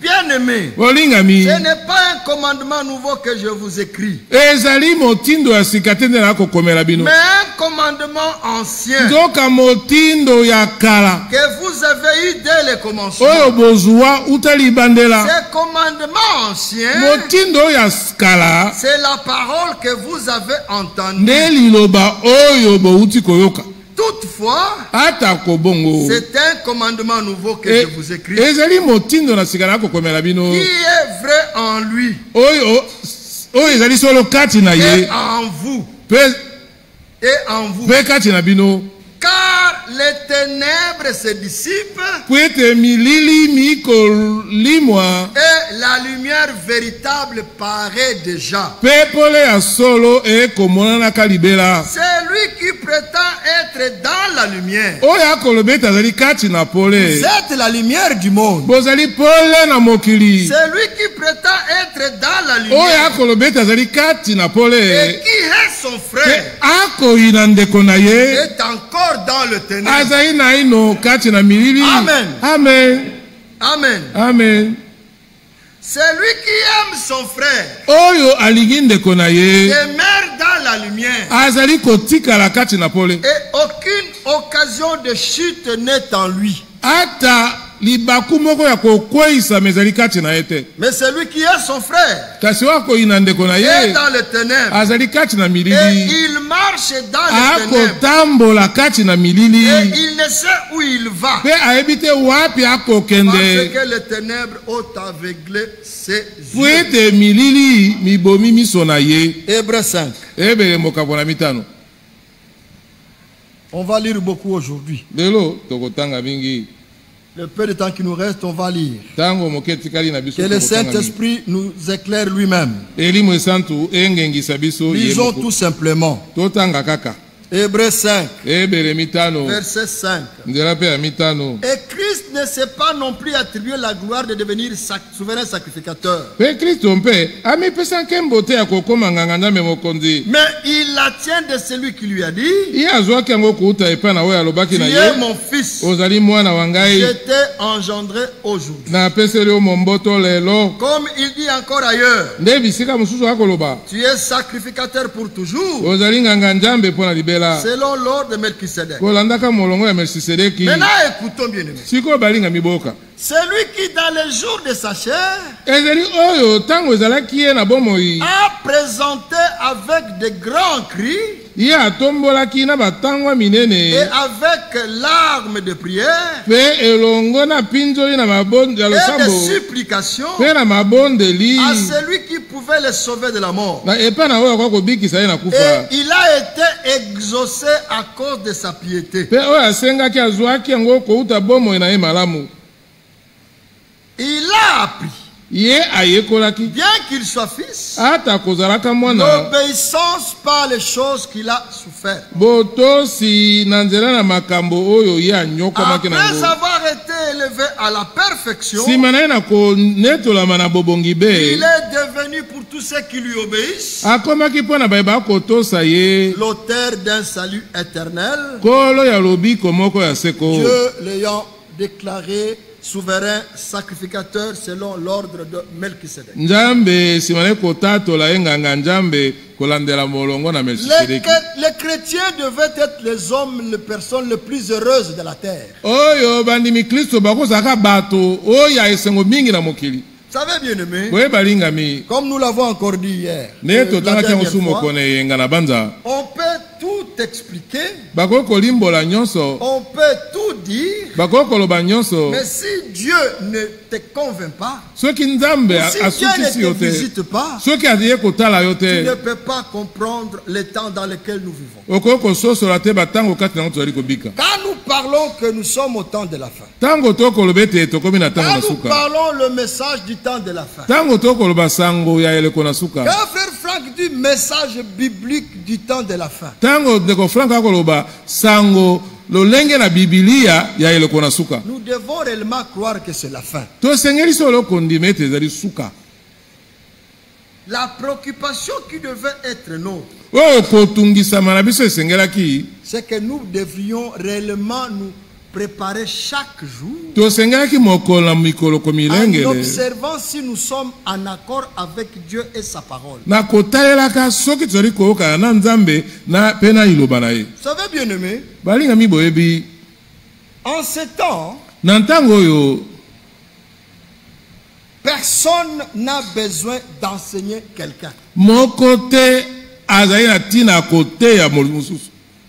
[SPEAKER 3] Bien aimé, ce n'est pas un commandement nouveau que je vous écris, mais un commandement ancien que vous avez eu dès le commencement. Ce commandement ancien, c'est la parole que vous avez entendue. Toutefois, c'est un commandement nouveau que je vous écris, qui est vrai en lui et en vous. Car les ténèbres se dissipent et la lumière véritable paraît déjà. C'est lui qui prétend être dans la lumière. Vous êtes la lumière du monde. C'est lui qui prétend être dans la lumière. Et qui est son frère est encore dans le ténèbre. Amen.
[SPEAKER 1] Amen.
[SPEAKER 3] Amen.
[SPEAKER 1] Amen.
[SPEAKER 3] C'est lui qui aime son frère. Demeure dans la lumière. Et aucune occasion de chute n'est en lui. Mais c'est lui qui est son frère. Est dans le ténèbre. Et il marche dans le ténèbre. Et il ne sait où il va. Parce que le ténèbre a aveuglé ses yeux. Hébreux 5. On va lire beaucoup aujourd'hui. Le peu de temps qui nous reste, on va lire. Que le Saint-Esprit nous éclaire lui-même. Lisons tout simplement. Hébreux 5, verset 5. Et Christ ne s'est pas non plus attribué la gloire de devenir souverain sacrificateur. Mais il la tient de celui qui lui a dit: Tu es mon fils, je t'ai engendré aujourd'hui. Comme il dit encore ailleurs, tu es sacrificateur pour toujours, selon l'ordre de Melchisedec. Maintenant écoutons bien aimé. Celui qui dans les jours de sa chair a présenté avec de grands cris et avec larmes de prière et de supplications à celui qui pouvait le sauver de la mort. Et il a été exaucé à cause de sa piété. Il a appris, bien qu'il soit fils, l'obéissance par les choses qu'il a souffert. Après avoir été élevé à la perfection, il est devenu pour tous ceux qui lui obéissent l'auteur d'un salut éternel, Dieu l'ayant déclaré souverain sacrificateur selon l'ordre de Melchisedec. Les chrétiens devaient être les hommes, les personnes les plus heureuses de la terre. Vous savez bien aimé, comme nous l'avons encore dit hier, on peut tout expliquer, on peut tout dire, mais si Dieu ne te convainc pas, si Dieu ne te visite pas, tu ne peux pas comprendre les temps dans lesquels nous vivons. Quand nous parlons que nous sommes au temps de la fin, quand nous parlons le message du temps de la fin, quand frère Franck dit message biblique du temps de la fin, nous devons réellement croire que c'est la fin. La préoccupation qui devait être nôtre, c'est que nous devrions réellement nous préparer chaque jour en observant si nous sommes en accord avec Dieu et sa parole. Vous savez bien aimé, en ce temps, personne n'a besoin d'enseigner quelqu'un.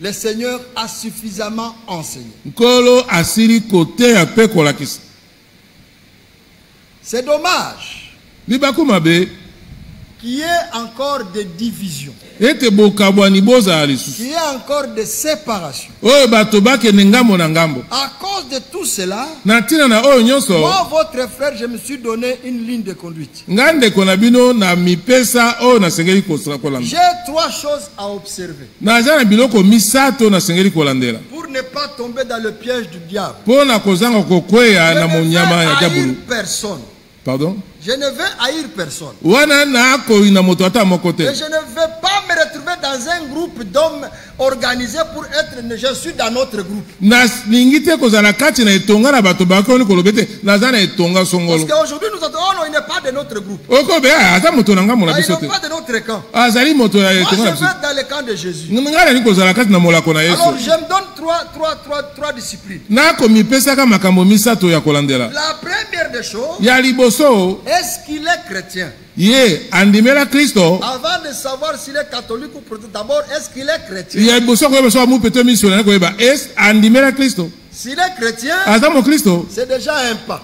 [SPEAKER 3] Le Seigneur a suffisamment enseigné. C'est dommage Qu'il y ait encore des divisions. Qu'il y ait encore des séparations. À cause de tout cela, moi, votre frère, je me suis donné une ligne de conduite. J'ai 3 choses à observer. Pour ne pas tomber dans le piège du diable. Je ne veux haïr personne.
[SPEAKER 1] Pardon?
[SPEAKER 3] Je ne veux haïr personne. Et je ne veux pas me retrouver dans un groupe d'hommes organisés pour être. Je suis dans notre groupe. Parce qu'aujourd'hui nous entendons, oh non, il n'est pas de notre groupe. Il n'est pas de notre camp. Moi, je vais dans le camp de Jésus. Alors, je me donne trois disciplines. La première des choses, est-ce qu'il est chrétien? Avant de savoir s'il est catholique ou protestant, d'abord, est-ce qu'il est chrétien? S'il est chrétien, c'est déjà un pas.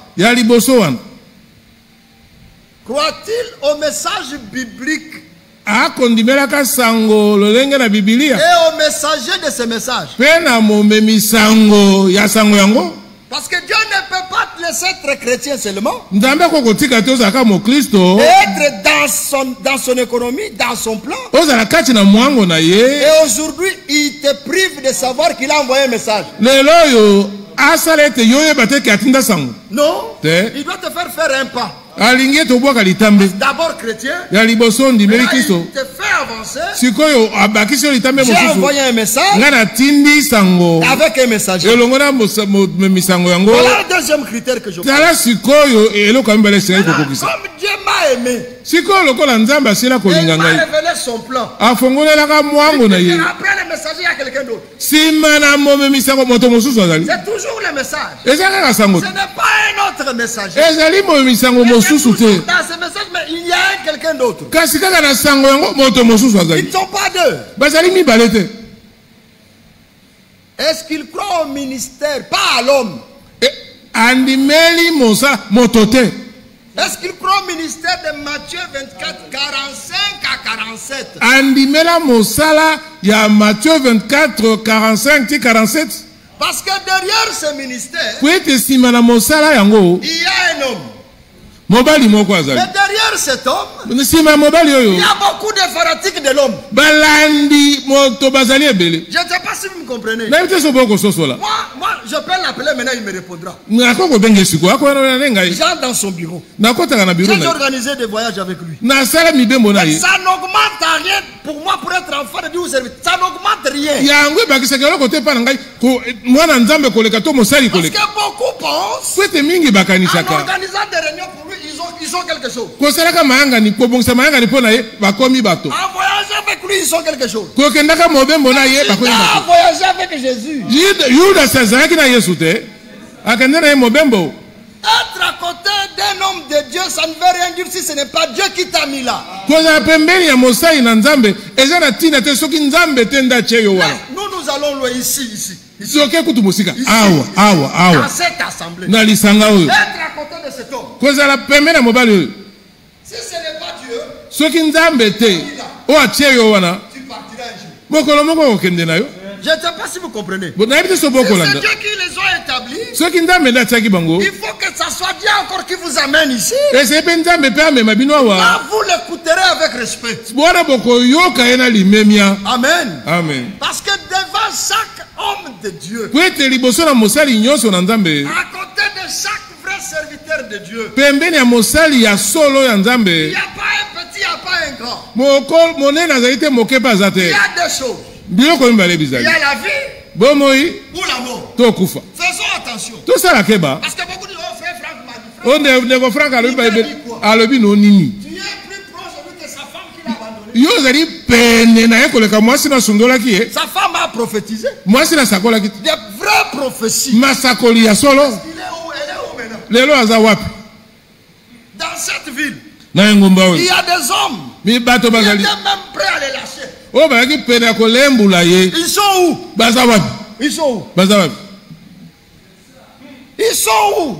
[SPEAKER 3] Croit-il au message biblique? Et au messager de ce message? Parce que Dieu ne peut pas te laisser être chrétien seulement. Et être dans son économie, dans son plan. Et aujourd'hui, il te prive de savoir qu'il a envoyé un message. Non, il doit te faire un pas. D'abord chrétien, il te fait avancer. J'ai envoyé un message avec un messager. Voilà le deuxième critère que je prends. Comme Dieu m'a aimé, il m'a révélé son plan. Après le messager, il y a quelqu'un d'autre. C'est toujours le message. Ce n'est pas un autre messager. Dans ce message, mais il y a quelqu'un d'autre. Ils ne sont pas deux. Est-ce qu'ils croient au ministère, pas à l'homme? Est-ce qu'ils croient au ministère de Matthieu 24, 45 à 47? Parce que derrière ce ministère, il y a un homme. Mais derrière cet homme, il y a beaucoup de fanatiques de l'homme. Je ne sais pas si vous me comprenez. Moi, je peux l'appeler, maintenant il me répondra. J'entre dans son bureau. J'ai organisé des voyages avec lui. Ça n'augmente rien pour moi pour être enfant de Dieu ou serviteur. Ça n'augmente rien. Parce que beaucoup pensent, en organisant des réunions pour lui, ils ont quelque chose. En voyageant avec lui, ils ont quelque chose. Il a voyagé avec Jésus. Être à côté d'un homme de Dieu, ça ne veut rien dire si ce n'est pas Dieu qui t'a mis là. Nous allons loin ici. Dans cette assemblée. Être à côté de cet homme. Si ce n'est pas Dieu, tu partiras un jour. Je ne sais pas si vous comprenez. C'est Dieu qui les a établis. Il faut que ça soit Dieu encore qui vous amène ici. Vous l'écouterez avec respect. Amen. Parce que devant chaque homme de Dieu, à côté de chaque vrai serviteur de Dieu, il n'y a pas un petit, il n'y a pas un grand. Il y a deux choses. Il y a la vie ou la mort. Faisons attention. Parce que beaucoup disent, oh frère Franck m'a dit. Franck, il dit quoi? Tu es plus proche de lui que sa femme qui l'a abandonné. Sa femme a prophétisé. Des vraies prophéties. Elle est où maintenant? Dans cette ville, il y a des hommes. Il y a même prêts à les lâcher. Ils sont où? Ils sont où? Ils sont où?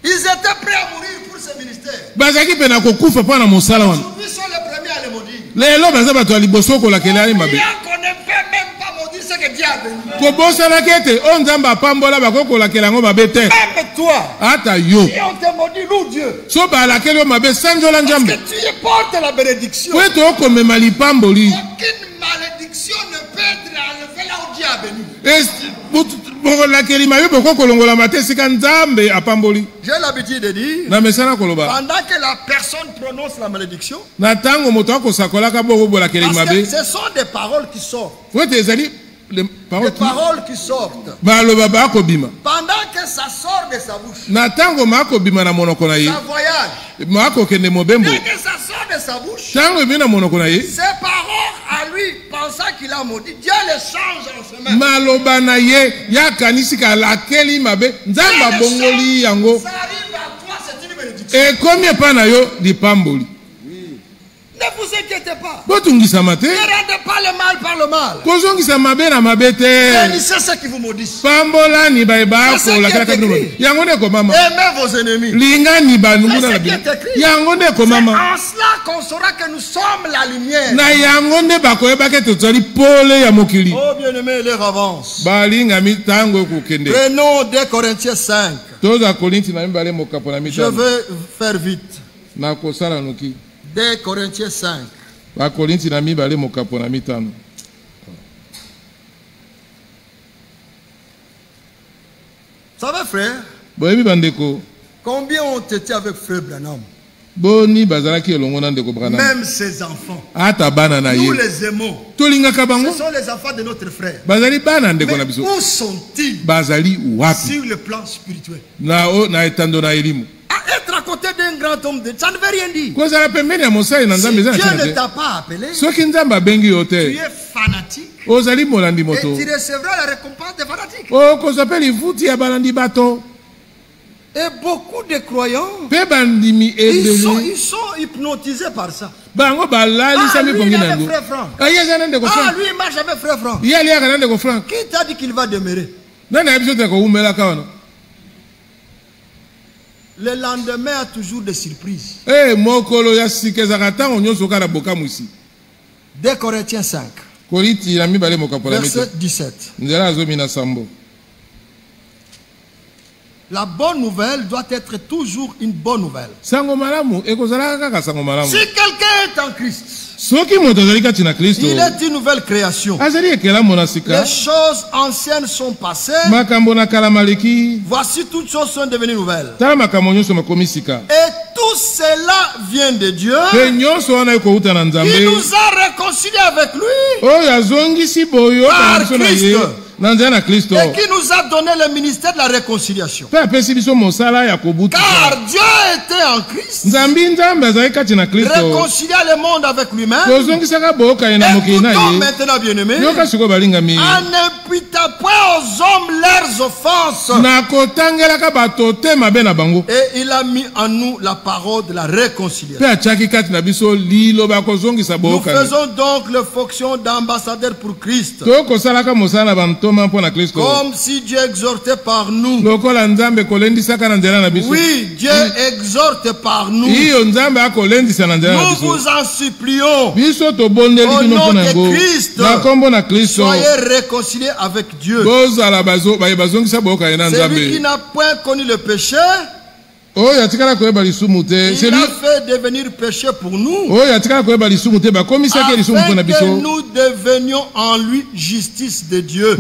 [SPEAKER 3] Ils étaient prêts à mourir pour ce ministère.
[SPEAKER 1] bazaki pena kokufa pa na mosala wana.
[SPEAKER 3] Aujourd'hui sont les premiers à le maudire.
[SPEAKER 1] Lelo baza bato ya liboso kolakela ali mabe.
[SPEAKER 3] Qu'on ne peut même pas maudire ce que Dieu a béni.
[SPEAKER 1] Kobosana kete o nzamba apambola bako kolakela ngo mabe te.
[SPEAKER 3] Même toi.
[SPEAKER 1] Ata yo.
[SPEAKER 3] Si on te maudit, loue Dieu.
[SPEAKER 1] So balakeli o mabe sanjola njambe.
[SPEAKER 3] Parce que tu portes la bénédiction.
[SPEAKER 1] Po to komema lipamboli.
[SPEAKER 3] Aucune malédiction ne peut être enlevée là où Dieu a béni. J'ai l'habitude de dire, pendant que la personne prononce la malédiction, parce que ce sont des paroles qui sortent. Des paroles qui sortent. Pendant que ça sort de sa bouche, ça voyage. Dès que ça sort de sa bouche, ces paroles à lui, pensant qu'il a maudit, Dieu les change en chemin. Ça arrive à toi, c'est une bénédiction. Ne vous inquiétez pas. Ne rendez pas le mal par le mal. Bénissez ceux qui vous maudissent. Aimez vos ennemis. C'est en cela qu'on saura que nous sommes la lumière. Oh bien-aimés, l'heure avance. Prenons 2 Corinthiens 5. Je vais faire vite. 2 Corinthiens 5. Ça va, frère? Combien ont été avec frère Branham? Même ses enfants. Nous les aimons. Ce sont les enfants de notre frère. Mais où sont-ils sur le plan spirituel? Être à côté d'un grand homme de Dieu, ça ne veut rien dire. Si Dieu ne t'a pas appelé, tu es fanatique et tu recevras la récompense des fanatiques. Et beaucoup de croyants, ils sont hypnotisés par ça. Lui, il avait frère Franck. Lui, il marche avec frère Franck. Qui t'a dit qu'il va demeurer? Le lendemain a toujours des surprises. 2 Corinthiens 5. Verset 17. La bonne nouvelle doit être toujours une bonne nouvelle. Si quelqu'un est en Christ, il est une nouvelle création. Les choses anciennes sont passées. Voici toutes choses sont devenues nouvelles. Et tout cela vient de Dieu. Il nous a réconciliés avec lui par Christ. Et qui nous a donné le ministère de la réconciliation. Car Dieu était en Christ, réconcilier le monde avec lui-même. Écoutons maintenant, bien-aimés, en n'imputant point aux hommes leurs offenses. Et il a mis en nous la parole de la réconciliation. Nous faisons donc la fonction d'ambassadeur pour Christ. Comme si Dieu exhortait par nous. Oui, Dieu exhorte par nous. Nous vous en supplions. Au nom de Christ, soyez réconciliés avec Dieu. Celui qui n'a point connu le péché, il a fait devenir péché pour nous, afin que nous devenions en lui justice de Dieu.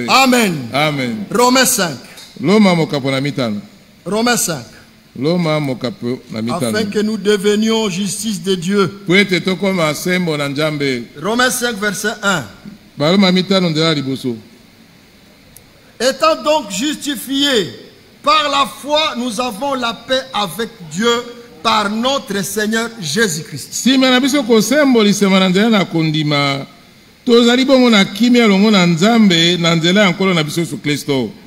[SPEAKER 3] Amen.
[SPEAKER 1] Amen.
[SPEAKER 3] Romains 5. Romains 5. Afin que nous devenions justice de Dieu. Romains 5, verset 1. Étant donc justifiés par la foi, nous avons la paix avec Dieu par notre Seigneur Jésus-Christ.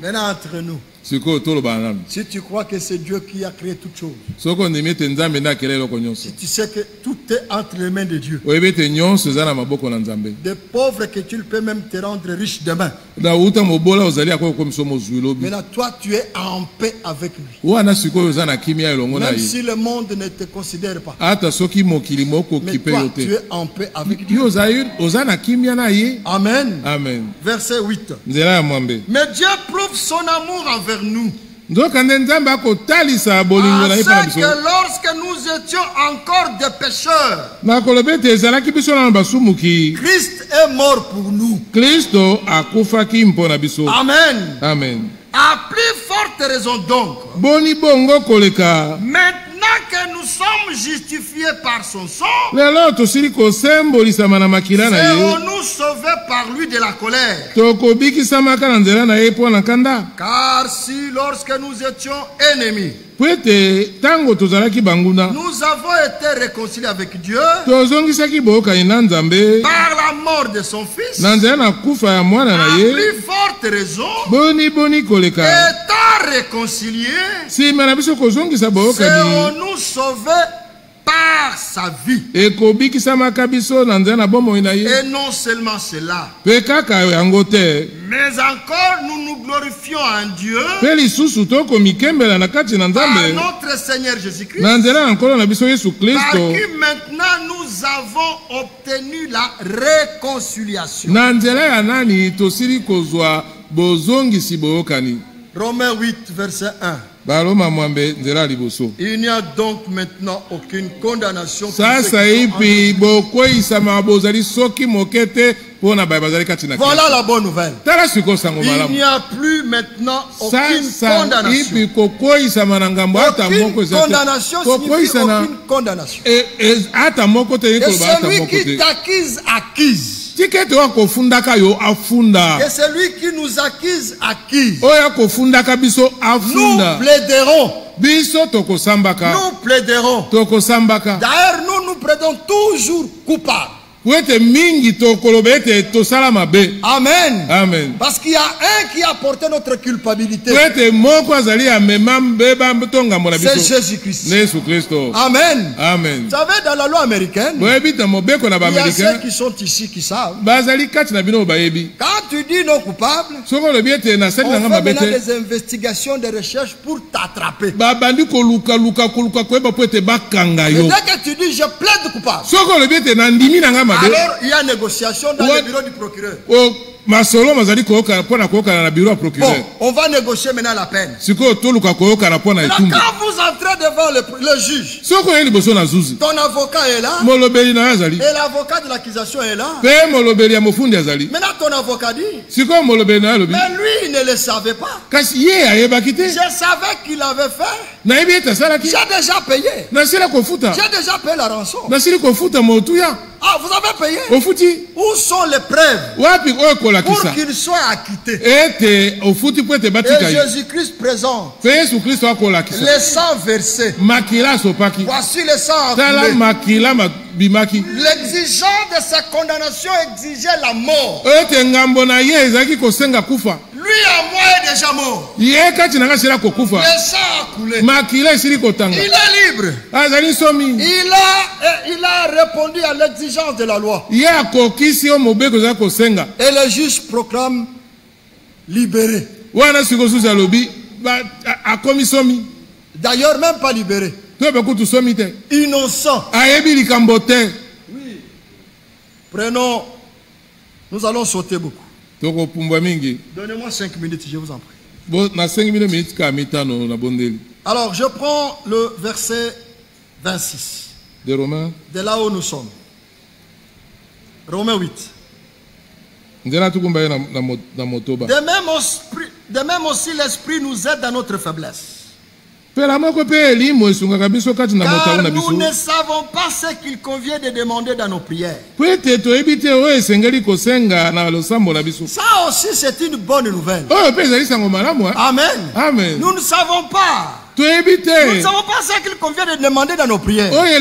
[SPEAKER 3] Maintenant entre nous, Si tu crois que c'est Dieu qui a créé toutes choses, si tu sais que tout est entre les mains de Dieu, des pauvres que tu peux même te rendre riche demain. Maintenant, toi, tu es en paix avec lui. Même si le monde ne te considère pas. Mais toi, tu es en paix avec Dieu. Amen.
[SPEAKER 1] Amen.
[SPEAKER 3] Verset 8. Mais Dieu prouve son amour envers nous. Afin que lorsque nous étions encore des pécheurs, Christ est mort pour nous. Amen.
[SPEAKER 1] Amen.
[SPEAKER 3] À plus forte raison donc, maintenant que nous sommes justifiés par son sang, serons-nous sauvés par lui de la colère. Car si lorsque nous étions ennemis, nous avons été réconciliés avec Dieu par la mort de son Fils, à plus forte raison, étant réconciliés, serons-nous sauvés par sa vie. Et non seulement cela, mais encore nous nous glorifions en Dieu par notre Seigneur Jésus-Christ, par qui maintenant nous avons obtenu la réconciliation. Romains 8, verset 1. Il n'y a donc maintenant aucune condamnation pour ceux qui sont en Voilà la bonne nouvelle. Il n'y a plus maintenant aucune condamnation. Aucune condamnation signifie aucune condamnation. Et celui qui t'accuse, accuse. Et celui qui nous accuse, accuse. Nous plaiderons. Nous plaiderons. D'ailleurs, nous plaidons toujours coupables. Amen.
[SPEAKER 1] Amen.
[SPEAKER 3] Parce qu'il y a un qui a porté notre culpabilité. C'est Jésus-Christ. Amen.
[SPEAKER 1] Amen.
[SPEAKER 3] Vous savez, dans la loi américaine, il y a ceux qui sont ici qui savent. Quand tu dis non coupable, on fait maintenant des investigations, des recherches pour t'attraper. Dès que tu dis je plaide coupable, alors il y a négociation dans le bureau du procureur. Bon, on va négocier maintenant la peine. Maintenant, quand vous entrez devant le juge, ton avocat est là, et l'avocat de l'accusation est là. Maintenant, ton avocat dit, mais lui, il ne le savait pas. Je savais qu'il avait fait. J'ai déjà payé. J'ai déjà payé la rançon. Ah, vous avez payé? Où sont les preuves pour qu'il soit acquitté? Et Jésus-Christ présente le sang versé. Voici le sang coulé. L'exigence de sa condamnation exigeait la mort. Lui à moi est déjà mort. Le sang a coulé. Il est libre. Il a répondu à l'exigence de la loi. Et le juge proclame libéré. D'ailleurs, même pas libéré. Innocent. Oui. Prenons. Nous allons sauter beaucoup. Donnez-moi 5 minutes, je vous en prie. Alors, je prends le verset 26.
[SPEAKER 1] De Romains.
[SPEAKER 3] De là où nous sommes. Romains 8. De même aussi, l'esprit nous aide dans notre faiblesse. Car nous ne savons pas ce qu'il convient de demander dans nos prières. Ça aussi, c'est une bonne nouvelle. Amen.
[SPEAKER 1] Amen.
[SPEAKER 3] Nous ne savons pas. Nous ne savons pas ce qu'il convient de demander dans nos prières. Mais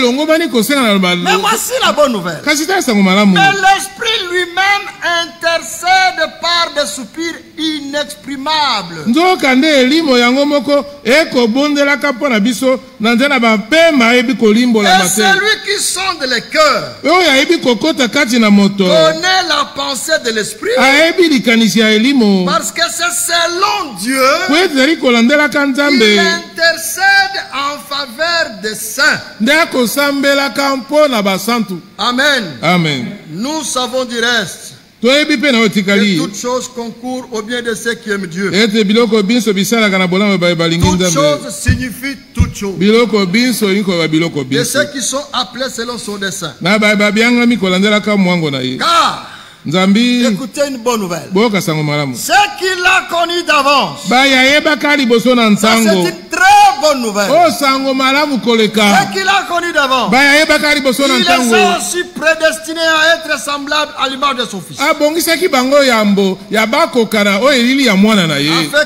[SPEAKER 3] voici la bonne nouvelle. Mais l'Esprit lui-même intercède par des soupirs inexprimables inaffirmable.
[SPEAKER 1] Et
[SPEAKER 3] celui qui sonde les cœurs connaît la pensée de l'esprit, parce que c'est selon Dieu qu'il intercède en faveur des saints. Amen.
[SPEAKER 1] Amen.
[SPEAKER 3] Nous savons du reste que toutes choses concourent au bien de ceux qui aiment Dieu. Toutes choses signifient toutes choses. De ceux qui sont appelés selon son dessein. Car écoutez une bonne nouvelle. Ce qu'il a connu d'avance, ça c'est une très bonne nouvelle. Ce qu'il a connu d'avance, il les a aussi prédestinés à être semblables à l'image de son fils, afin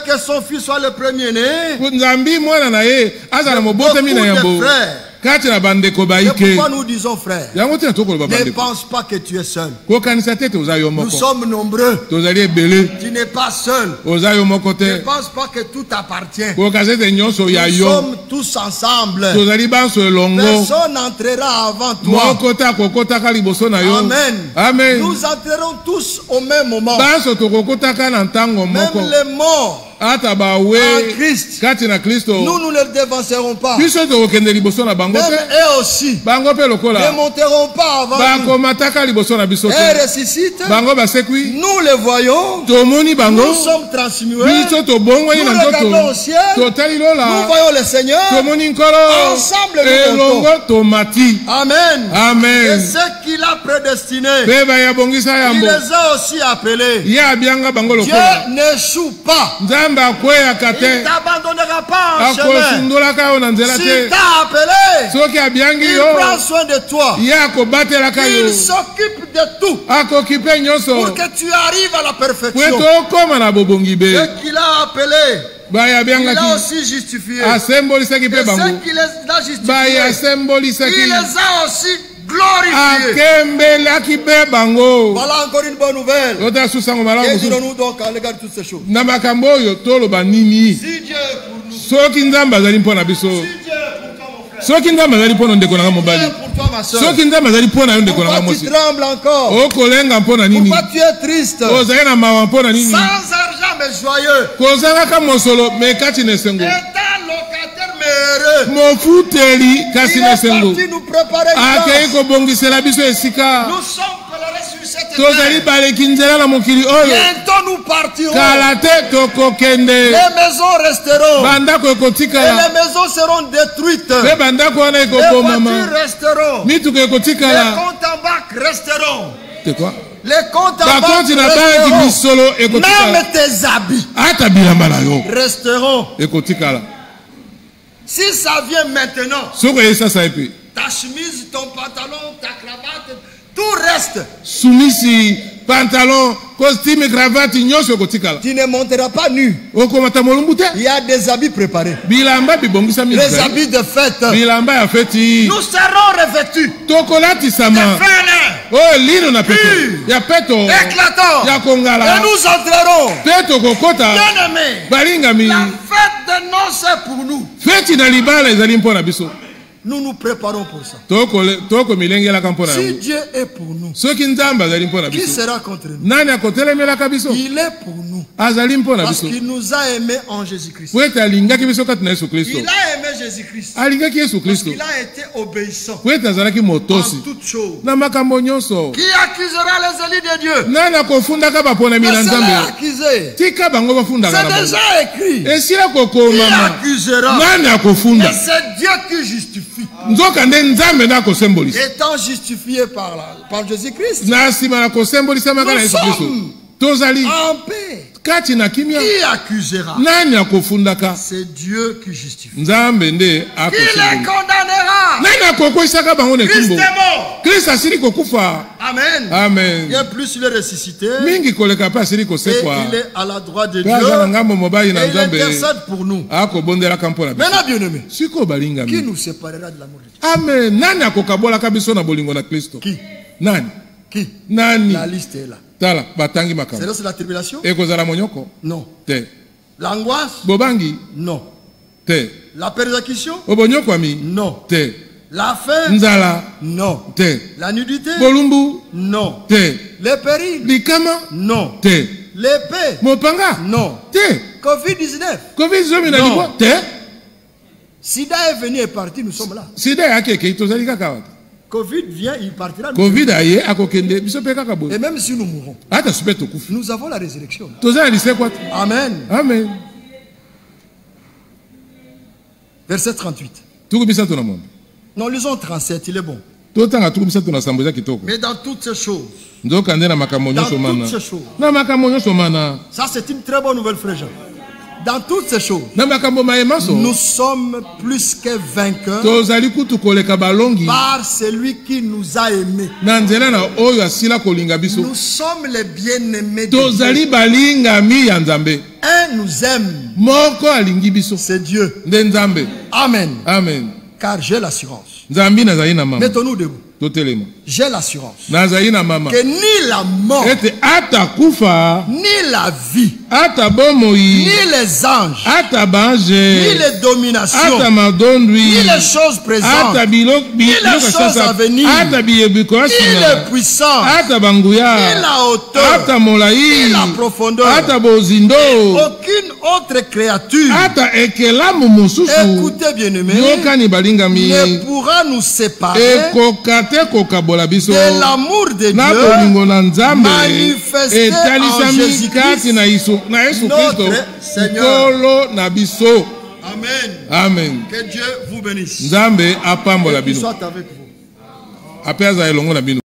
[SPEAKER 3] que son fils soit le premier-né de beaucoup de frères. Et pourquoi nous disons frère? Ne pense pas que tu es seul. Nous sommes nombreux. Tu n'es pas seul. Ne pense pas que tout t'appartient. Nous sommes tous ensemble. Personne n'entrera avant toi. Amen. Nous entrerons tous au même moment. Même les morts en Christ, nous ne les dévancerons pas. Même eux aussi ne monteront pas avant nous. Et ressuscitent. Nous les voyons. Nous sommes transmués. Nous regardons au ciel. Nous voyons le Seigneur. Ensemble nous montons. Amen. Et ceux qu'il a prédestinés, il les a aussi appelés. Dieu n'échoue pas. Il ne t'abandonnera pas en chemin. S'il t'a appelé, il prend soin de toi. Il s'occupe de tout pour que tu arrives à la perfection. Ce qu'il a appelé, il a aussi justifié. Et ceux qui les a justifiés, il les a aussi glorifié. Voilà encore une bonne nouvelle. Que dirons-nous donc à l'égard de toutes ces choses? Si Dieu est pour nous, si Dieu est pour toi, mon frère, pourquoi tu trembles encore? Pourquoi tu es triste? Sans argent mais joyeux. Étant locataire mais heureux. Il est parti nous préparer une place. Nous sommes colorés sur cette terre. Bientôt nous partirons. Les maisons resteront. Et les maisons seront détruites. Les voitures resteront. Les comptes en banque resteront.
[SPEAKER 1] C'est quoi?
[SPEAKER 3] Les comptes en banque resteront. Même tes habits resteront. Si ça vient maintenant, ta chemise, ton pantalon, ta cravate, tout reste.
[SPEAKER 1] Soumisi, pantalon, costume, cravate, tu
[SPEAKER 3] ne monteras pas nu. Il y a des habits préparés. Les habits de fête. Nous serons revêtus de éclatants. Et nous entrerons. Bien-aimés, la fête de noces est pour nous. Nous nous préparons pour ça. Si Dieu est pour nous, qui sera contre nous? Il est pour nous. Parce qu'il nous a aimés en Jésus-Christ. Il a aimé Jésus-Christ. Parce qu'il a été obéissant en toutes choses. Qui accusera les élus de Dieu? Mais c'est accusé. C'est déjà écrit. Qui accusera? Et c'est Dieu qui justifie. Étant justifié par Jésus-Christ, nous sommes en paix. Qui accusera? C'est Dieu qui justifie. Qui les condamnera? Christ est mort. Amen.
[SPEAKER 1] Amen.
[SPEAKER 3] Et plus il est ressuscité, et il est à la droite de Dieu, et il intercède pour nous. Maintenant, bien-aimés, qui nous séparera de l'amour de Dieu?
[SPEAKER 1] Amen.
[SPEAKER 3] Qui?
[SPEAKER 1] Nani?
[SPEAKER 3] La liste est là. C'est la tribulation? Non. L'angoisse?
[SPEAKER 1] Bobangi?
[SPEAKER 3] Non.
[SPEAKER 1] Te.
[SPEAKER 3] La persécution?
[SPEAKER 1] Obonyokwami?
[SPEAKER 3] Non.
[SPEAKER 1] Te.
[SPEAKER 3] La faim?
[SPEAKER 1] Nzala?
[SPEAKER 3] Non.
[SPEAKER 1] Te.
[SPEAKER 3] La nudité?
[SPEAKER 1] Bolumbu?
[SPEAKER 3] Non.
[SPEAKER 1] Te.
[SPEAKER 3] Les périls?
[SPEAKER 1] Likama?
[SPEAKER 3] Non.
[SPEAKER 1] Te.
[SPEAKER 3] L'épée?
[SPEAKER 1] Mopanga?
[SPEAKER 3] Non.
[SPEAKER 1] Te.
[SPEAKER 3] Covid-19?
[SPEAKER 1] Covid-19 na libo? Te.
[SPEAKER 3] Sida est venu et parti, nous sommes là.
[SPEAKER 1] Sida yakeke tozali kaka wata.
[SPEAKER 3] Covid vient, il partira.
[SPEAKER 1] Covid aye akokende biso pe kaka boye.
[SPEAKER 3] Et même si nous mourons,
[SPEAKER 1] ata supe tokufa.
[SPEAKER 3] nous avons la résurrection.
[SPEAKER 1] Tozali lise kwata.
[SPEAKER 3] Amen.
[SPEAKER 1] Amen.
[SPEAKER 3] Verset 38.
[SPEAKER 1] Tukubisa tona monde.
[SPEAKER 3] Non, lisons 37, il est bon.
[SPEAKER 1] Totanga tukubisa tona samboza kitoko.
[SPEAKER 3] Mais dans toutes ces choses.
[SPEAKER 1] Dans toutes ces
[SPEAKER 3] choses. Ça c'est une très bonne nouvelle, frère Jean. Dans toutes ces choses, nous sommes plus que vainqueurs par celui qui nous a aimés. Nous sommes les bien-aimés de Dieu. Un nous aime. C'est Dieu. Amen.
[SPEAKER 1] Amen.
[SPEAKER 3] Car j'ai l'assurance. Mettons-nous debout. J'ai l'assurance que ni la mort, ni la vie, ni les anges, ni les dominations, ni les choses présentes, ni les choses à venir, ni les puissants, ni la hauteur, ni la profondeur, aucune autre créature, écoutez bien-aimés, ne pourra nous séparer de l'amour de Dieu manifesté en Jésus-Christ, notre Seigneur. Amen.
[SPEAKER 1] Amen.
[SPEAKER 3] Que Dieu vous bénisse.
[SPEAKER 1] Nzambe apambola bino.
[SPEAKER 3] Qu'il soit avec vous.